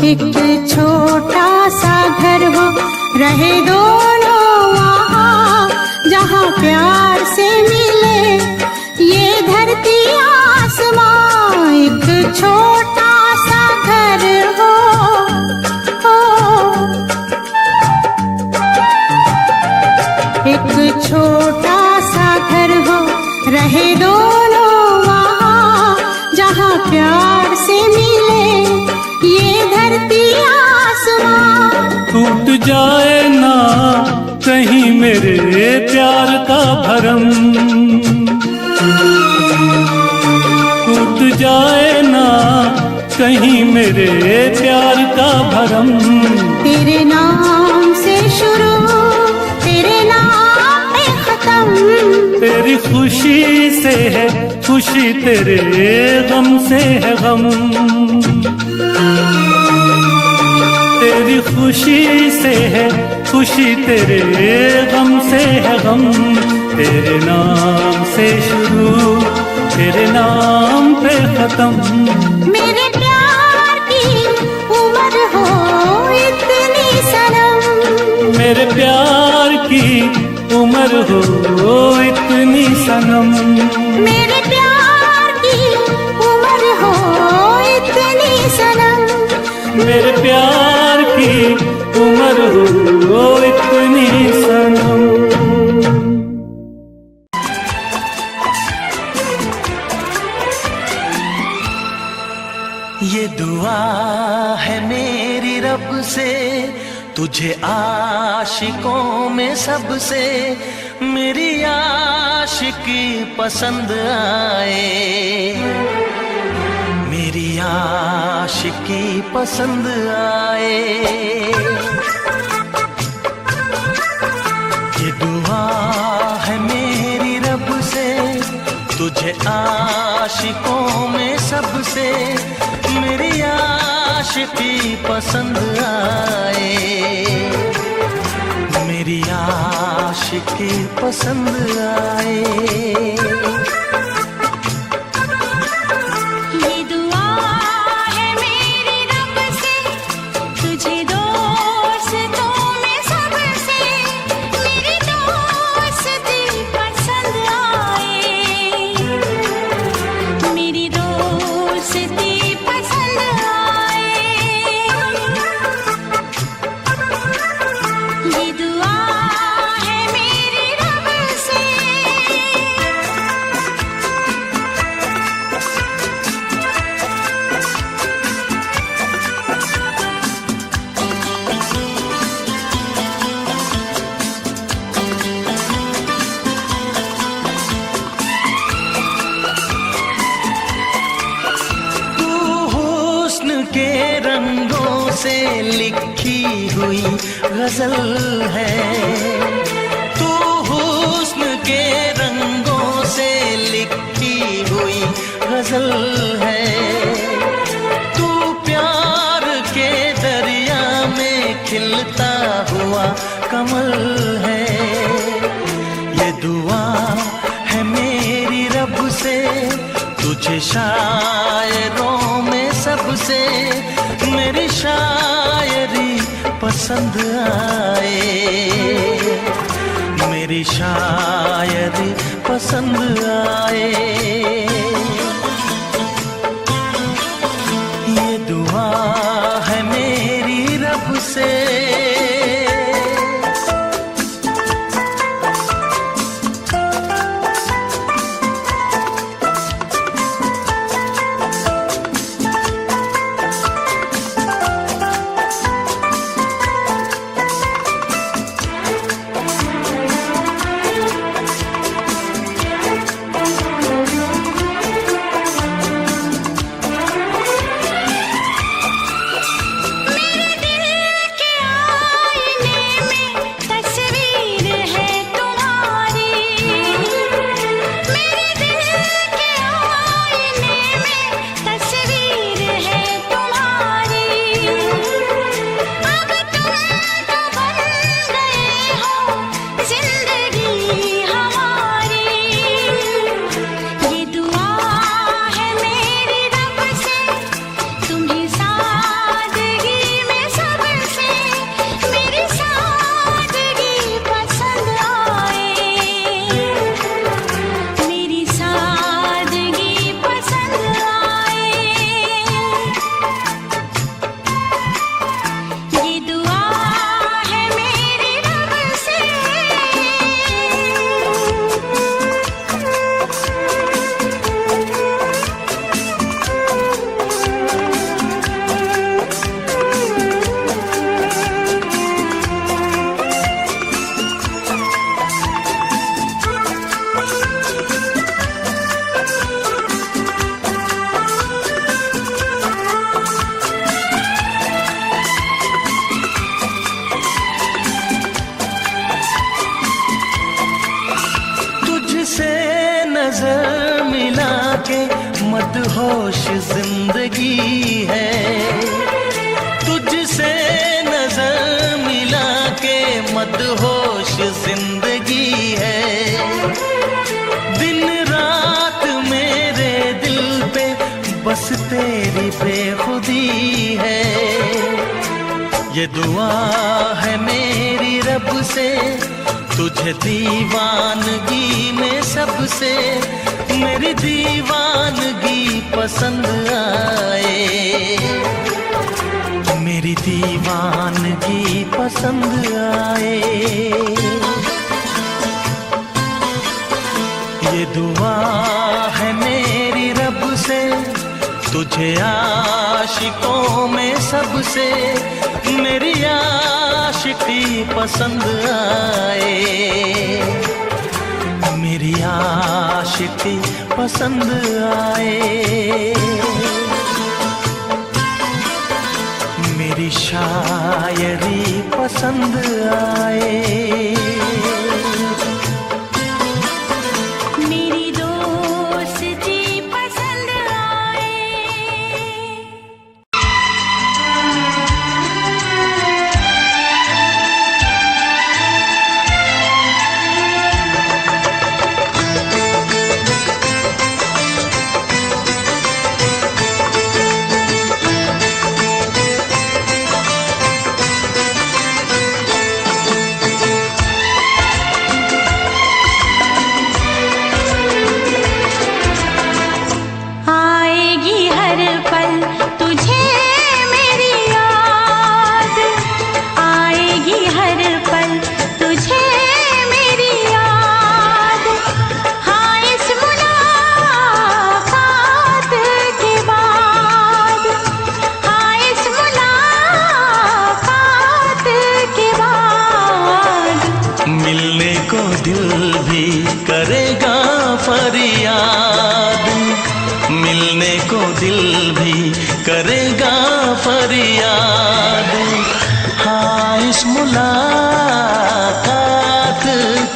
एक छोटा सा घर हो रहे दोनों वहाँ, जहाँ प्यार से मिले ये धरती आसमां। एक छोटा सा घर हो, एक छोटा सा घर हो रहे दोनों वहाँ, जहाँ प्यार से मिले ये धरती आसमां। टूट जाए ना कहीं मेरे प्यार का भरम, टूट जाए ना कहीं मेरे प्यार का भरम। तेरे नाम से शुरू तेरे नाम पे खत्म। तेरी खुशी से है खुशी, तेरे गम से है गम। तेरी खुशी से है खुशी, तेरे गम से है गम। तेरे नाम से शुरू तेरे नाम पे खत्म। मेरे प्यार की उम्र हो इतनी सनम। मेरे प्यार की उम्र हो इतनी सनम। मेरे प्यार की उम्र हो इतनी सनम, मेरे प्यार की उम्र हो इतनी सनम। ये दुआ है मेरी रब से, तुझे आशिकों में सबसे मेरी आशिकी पसंद आए, मेरी आशिकी पसंद आए। ये दुआ है मेरी रब से, तुझे आशिकों में सबसे मेरी आशिकी पसंद आए, मेरी आशिकी पसंद आए। ये दुआ है मेरी रब से, तुझे दोस्तों में सबसे मेरी दोस्ती पसंद आए, मेरी दोस्ती पसंद आए। ये दुआ है मेरी रब से। तू हुस्न के रंगों से लिखी हुई गजल है, तू हुस्न के रंगों से लिखी हुई गजल है। तू प्यार के दरिया में खिलता हुआ कमल है। ये दुआ है मेरी रब से, तुझे शायरों में सबसे मेरी शायरी पसंद आए, मेरी शायरी पसंद आए। ये दुआ है मेरी रब से। नजर मिला के मदहोश जिंदगी है, तुझसे नजर मिला के मदहोश जिंदगी है। दिन रात मेरे दिल पे बस तेरी बेखुदी है। ये दुआ है मेरी रब से, तुझे दीवानगी में सबसे मेरी दीवानगी पसंद आए, मेरी दीवानगी पसंद आए। ये दुआ है मेरी रब से, तुझे आशिकों में सबसे मेरी आशिकी पसंद आए, मेरी आशिकी पसंद आए। मेरी शायरी पसंद आए, मेरी दोस्ती पसंद आए। आएगी हर पल तुझे मेरी याद, आएगी हर पल तुझे मेरी याद। हाँ इस मुलाकात के बाद, हाँ इस मुलाकात के बाद मिलने को दिल भी करेगा फरियाद, मिलने को दिल भी करेगा फरियाद। हाँ इस मुलाकात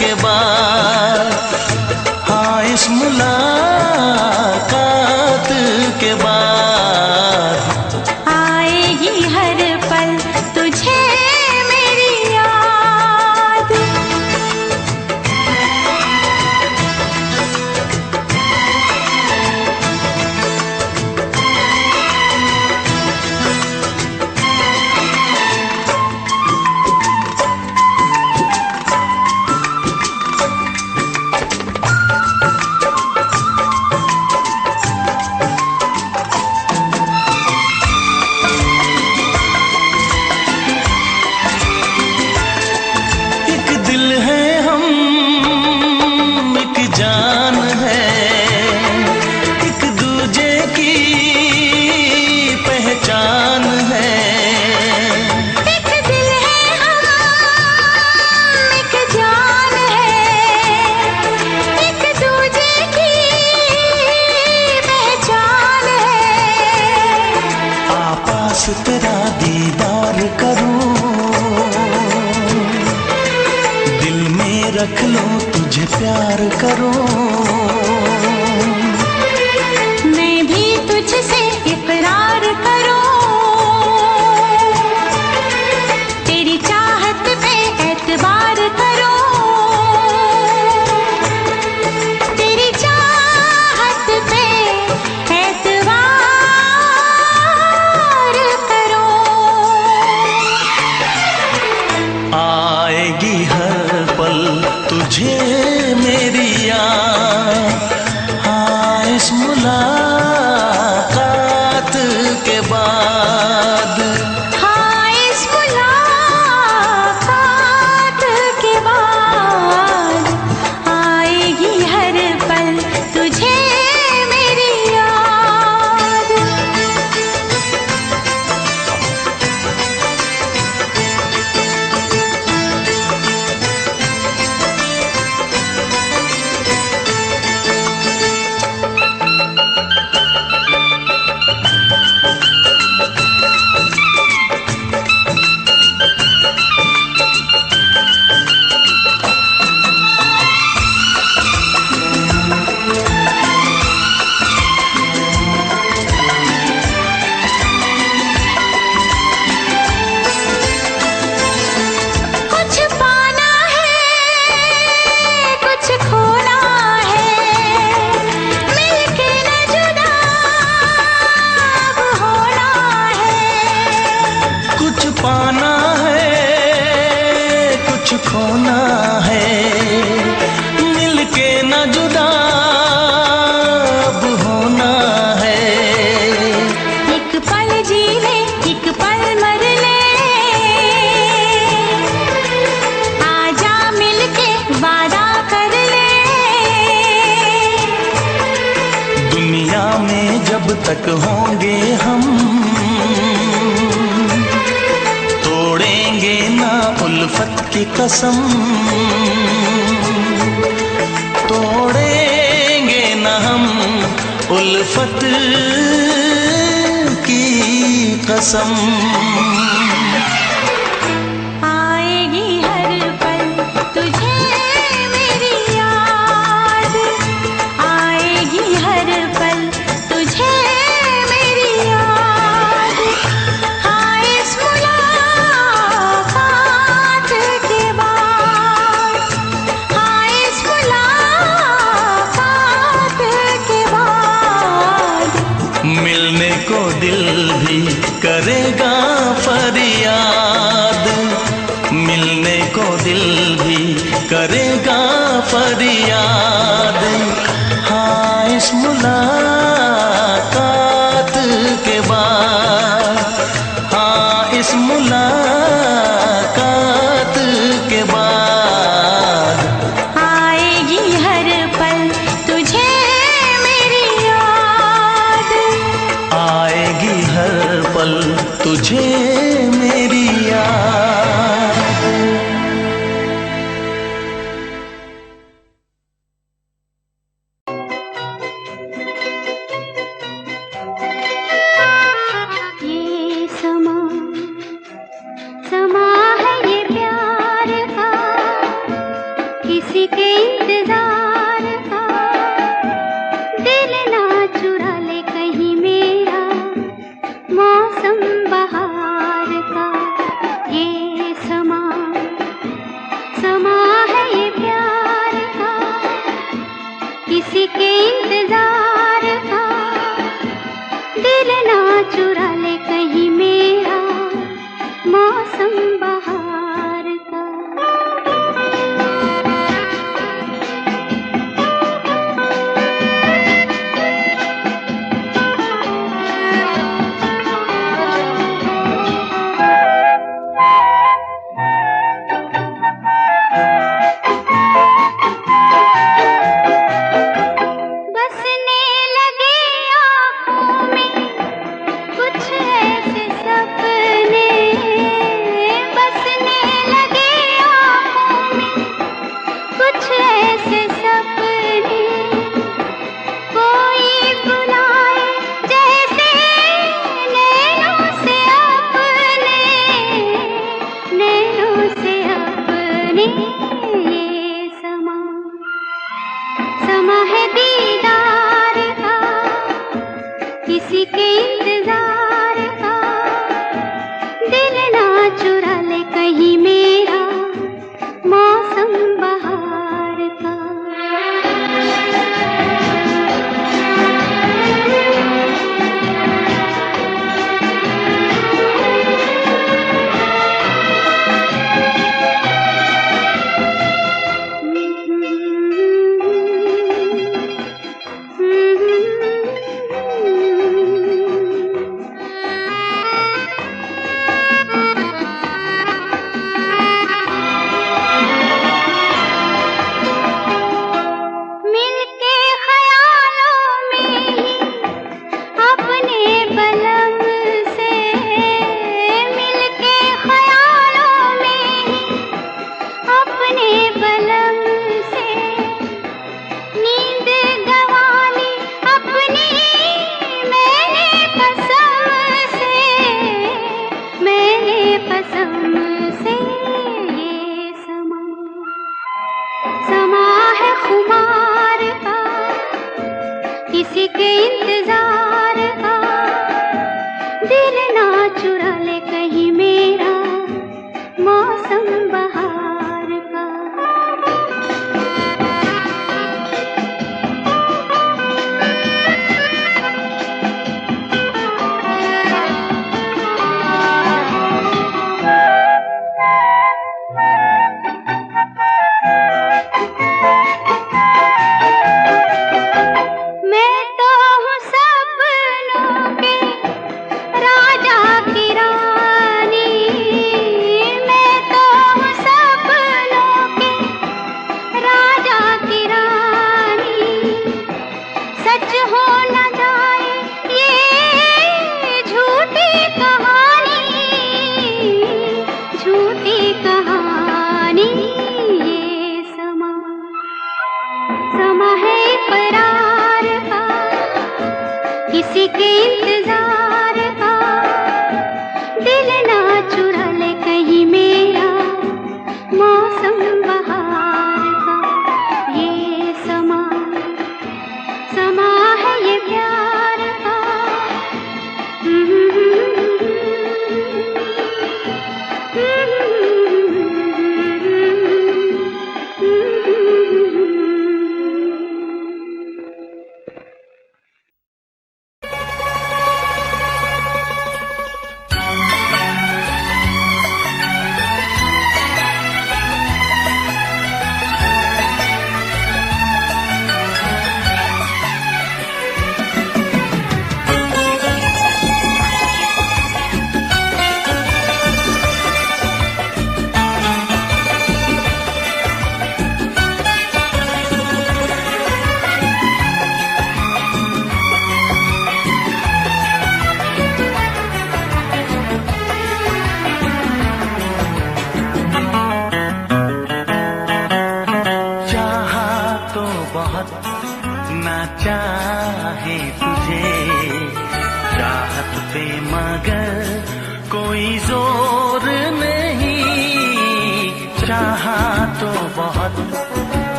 के बाद, हाँ इस मुलाकात के बाद आएगी हर पल तुझे मेरी याद। एक दिल है हम, एक जान है, एक दूजे की पहचान है। एक दिल है हम, एक जान है, एक दूजे की पहचान है। आपास तेरा दीदार करूं, दिल में रख लो तुझे प्यार करूं। मैं भी तुझसे इकरार करूं, तेरी चाहत पे एतबार करूं, तेरी चाहत पे एतबार करूं। आएगी हर पल तुझे मेरी याद, कुछ खोना है, मिलके न जुदा अब होना है। एक पल जी ले, एक पल मर ले, आजा मिलके वादा कर ले। दुनिया में जब तक होंगे हम, तोड़ेंगे ना उल्फत की कसम, तोड़ेंगे ना हम उल्फत की कसम। आएगी हर पल तुझे मेरी याद, आएगी हर पल तुझे मेरी याद। हाँ इस मुलाकात के बाद, हाँ इस मुलाकात के बाद, मिलने को दिल भी करेगा फरियाद, मिलने को दिल भी करेगा फरियाद। हाँ इस मुलाकात के बाद, हाँ इस मुलाकात के बाद, आएगी हर पल तुझे मेरी याद, आएगी हर पल तुझे मेरी याद। ये समा समा है ये प्यार का, किसी के इंतजार का। दिल ना चुरा ले कहीं मेरा मौसम बहार का। ये समा समा है ये प्यार का, किसी के इंतजार का। दिल ना चुरा ले कहीं मेरा मौसम बहार का। बसने लगे आँखों में कुछ ऐसे सपने, बसने लगे आँखों में कुछ ऐसे सपने। कोई बुलाए जैसे नैनों से अपने, नैनों से अपने। ये समा समा है दीदार का, किसी के इंतजार का। दिल ना चुरा ले कहीं मेरा मौसम बहार का। मिलके ख्यालों में ही अपने बलम से, मिलके ख्यालों में ही अपने बलम से। नींद गंवाली अपनी मैंने कसम से, मैंने कसम से। ये समा समा है खुमार का, किसी के इंतजार का। दिल ना चुरा ले कहीं मेरा मौसम बहार का।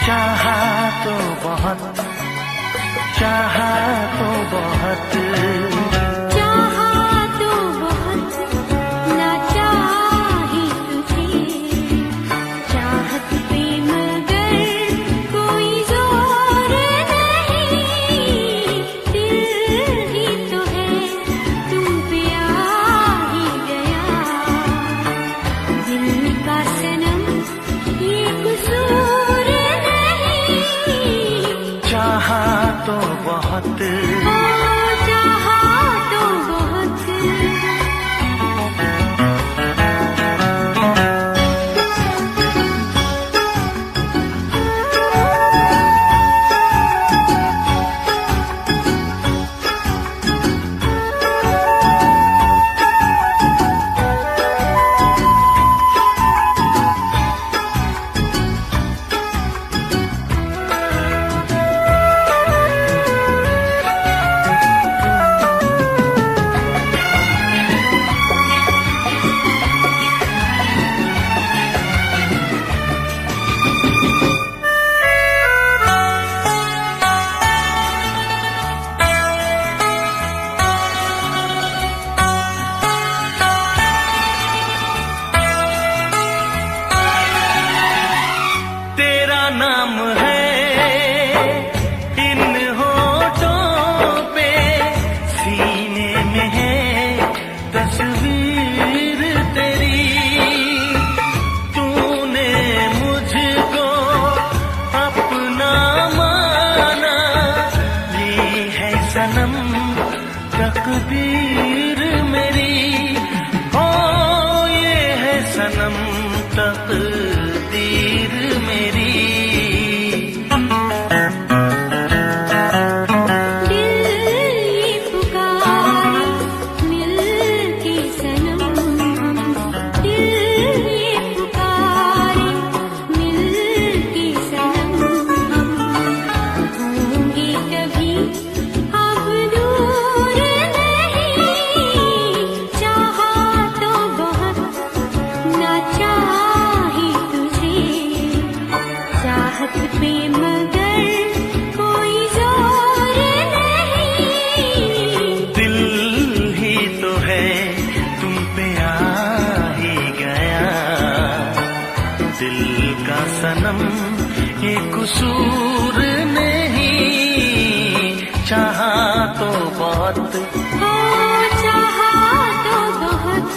चाहा तो बहुत, चाहा तो बहुत, चाहा तो बहुत, ना चाही तुझे, चाहत पे मगर कोई जोर नहीं, दिल ही तो है तुम पे आ ही गया, दिल का सनम ये कसूर नहीं, चाहा तो बहुत, चाहा तो बहुत। तेरा नाम है इन होठों पे, सीने में है तस्वीर तेरी, तूने मुझको अपना माना, ये है सनम तकदीर मेरी, ओ ये है सनम तकदीर मेरी। दिल ये पुकारे मिल के सनम, दिल ये पुकारे मिल के सनम, होंगे कभी अब दूर नहीं, चाहा तो बहुत, ना चाही तुझे, चाहत पे मगर कोई जोर नहीं, दिल ही तो है तुम पे आ ही गया, दिल का सनम ये कसूर नहीं, चाहा तो बहुत, चाहा तो बहुत।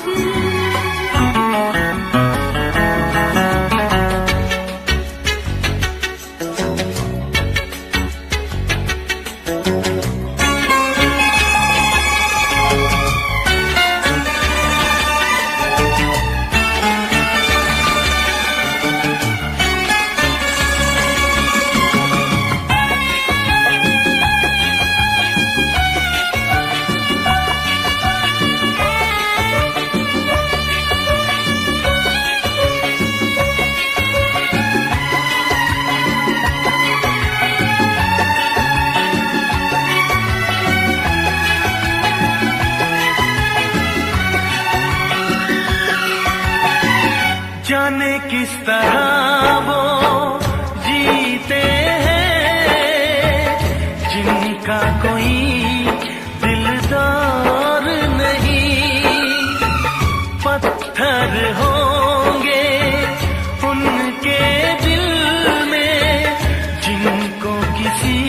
जाने किस तरह वो जीते हैं जिनका कोई दिलदार नहीं, पत्थर होंगे उनके दिल में जिनको किसी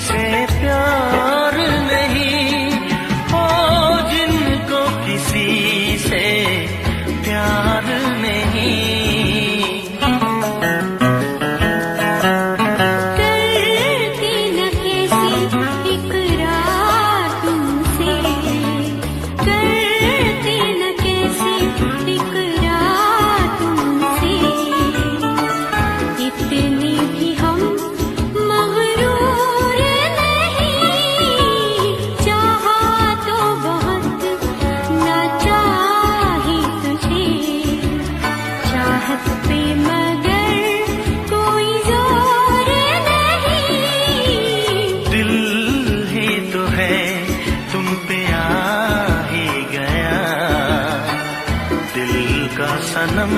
से प्यार नहीं, ओ जिनको किसी से प्यार नहीं। करती न कैसी इकरार तुमसे, करती न कैसी इकरार तुमसे, इतने भी हम मगरूर नहीं, चाहा तो बहुत, ना चाही तुझे, चाहत पे मगर कोई जोर नहीं, दिल ही तो है तुम पे आ ही गया, दिल का सनम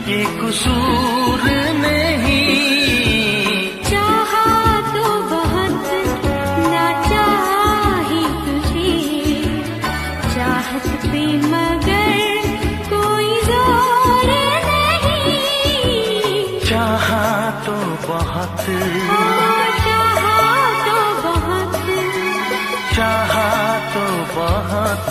ये कसूर नहीं, चाहा तो बहुत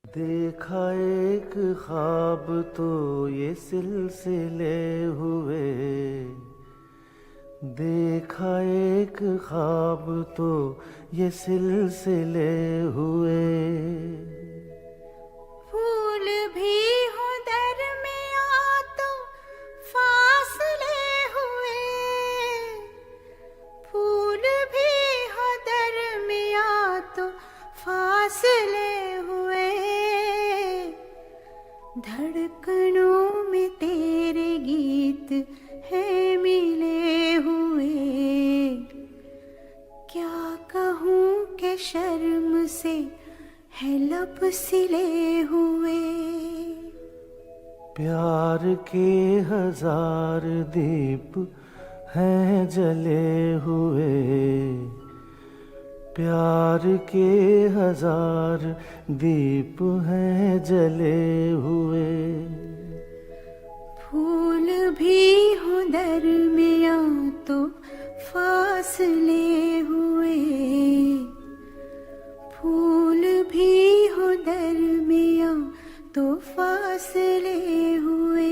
देखा एक ख्वाब तो ये सिलसिले हुए, देखा एक ख्वाब तो ये सिलसिले हुए। फूल भी हो दरमियां तो फासले हुए, फूल भी हो दरमियां तो फासले हुए। धड़कनों में तेरे गीत है मिले हुए। क्या कहूँ कि शर्म से है लब सिले हुए। प्यार के हजार दीप हैं जले हुए, प्यार के हजार दीप हैं जले हुए। फूल भी हो दरमियां तो फासले हुए, फूल भी हो दरमियां तो फासले हुए।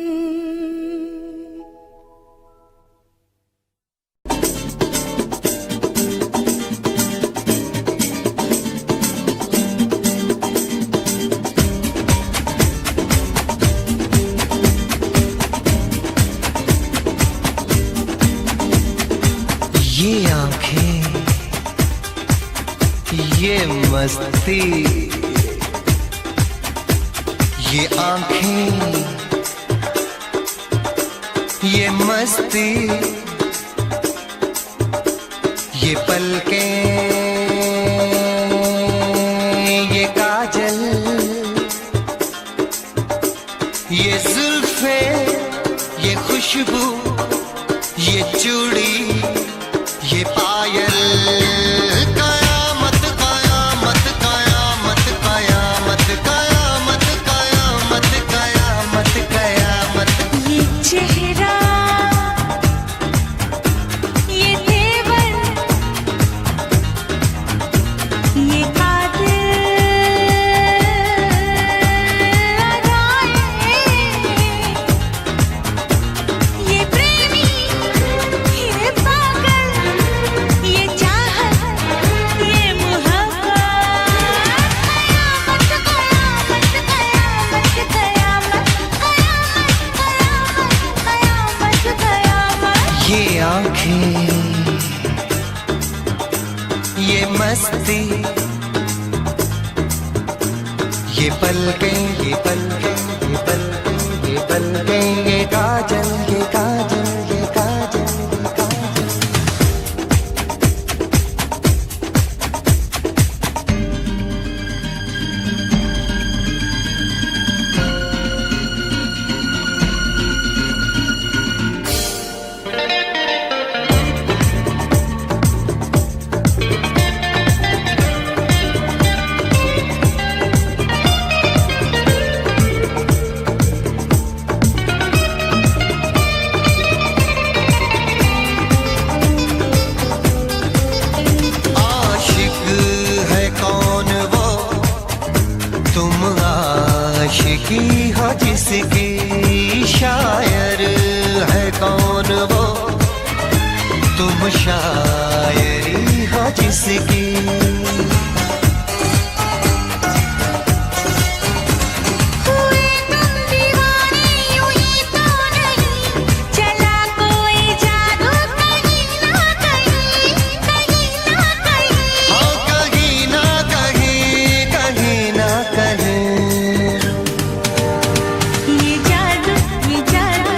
ये आंखें, ये मस्ती, ये आंखें, ये मस्ती, ये पलकें, ये काजल, ये जुल्फे, ये खुशबू, ये चूड़ी, ये पायल। कयामत कयामत कयामत कयामत कयामत कयामत कयामत कयामत। ये चेहरा, ये तेवर, ये कातिल अदाएं, ये प्रेमी, ये पागल, ये चाहत, ये मोहब्बत। कयामत कयामत कयामत कयामत कयामत कयामत। ये आंखें, ये मस्ती, ये पलकें, ये पलकें, ये पलकें, ये पलकें, ये काजल, ये काजल, ये काजल, ये काजल। आशिक है कौन वो, तुम आशिकी हो जिसकी, शायर है कौन वो, तुम शायरी हो जिसकी। हुए तुम दीवाने यूं ही तो नहीं, चला कोई जादू कहीं ना कहीं, कहीं ना कहीं। हाँ कहीं ना कहीं, कहीं ना कहीं। ये जादू, ये जादू,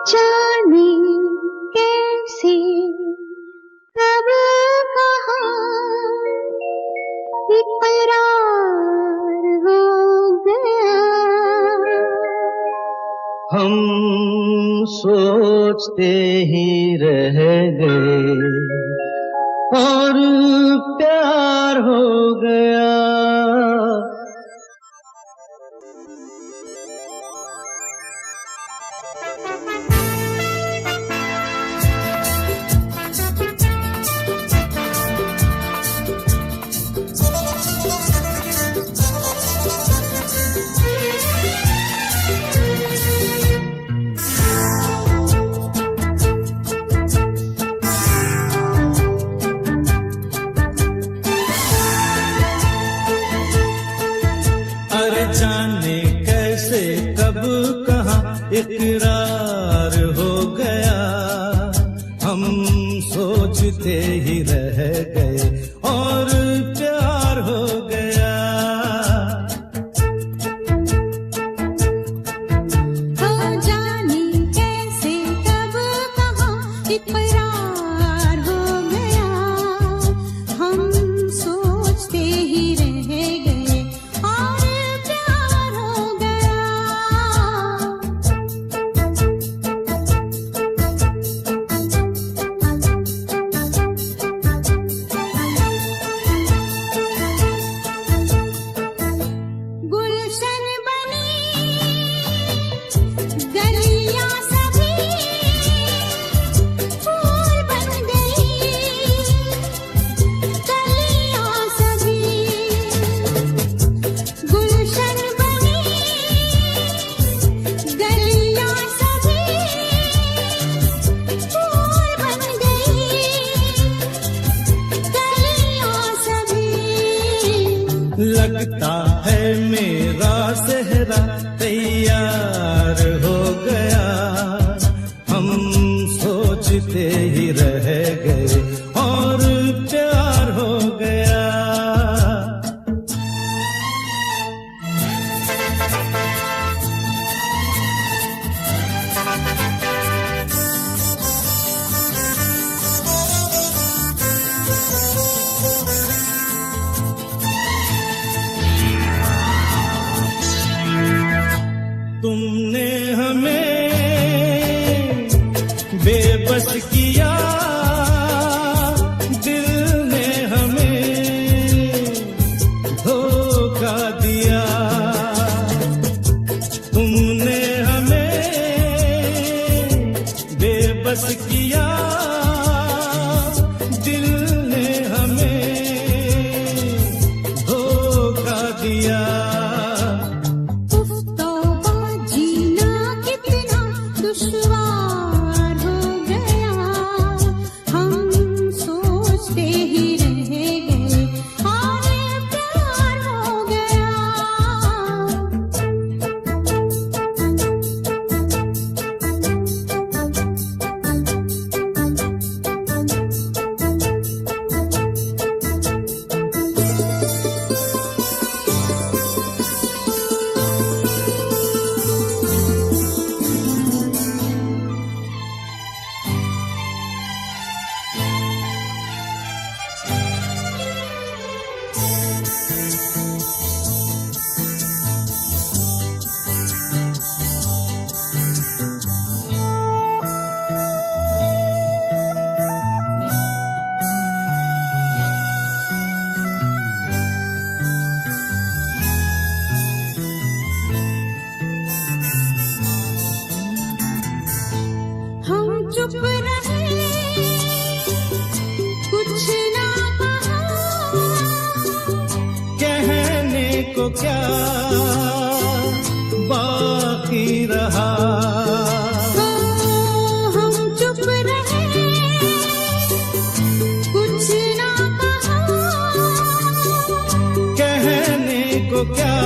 जाने कैसे कब कहाँ इकरार हो गया। हम सोचते ही रह गए और प्यार हो गया। जाने कैसे कब कहाँ इकरार हो गया। हम सोचते ही रह गए और प्यार हो गया। जाने कैसे कब कहाँ इकरार हो गया। हम सोचते ही रह गए और लगता है मेरा सेहरा तैयार हो गया। हम सोचते ही रह गए और प्यार हो गया। तुमने हमें बेबस किया, दिल ने हमें धोखा दिया। तुमने हमें बेबस किया, दिल ने हमें धोखा दिया। दुश्वार हो गया। हम सोचते ही रह गए और प्यार हो गया। हम चुप रहे, कुछ ना कहा। कहने को क्या बाकी रहा। हम चुप रहे, कुछ ना कहा। कहने को क्या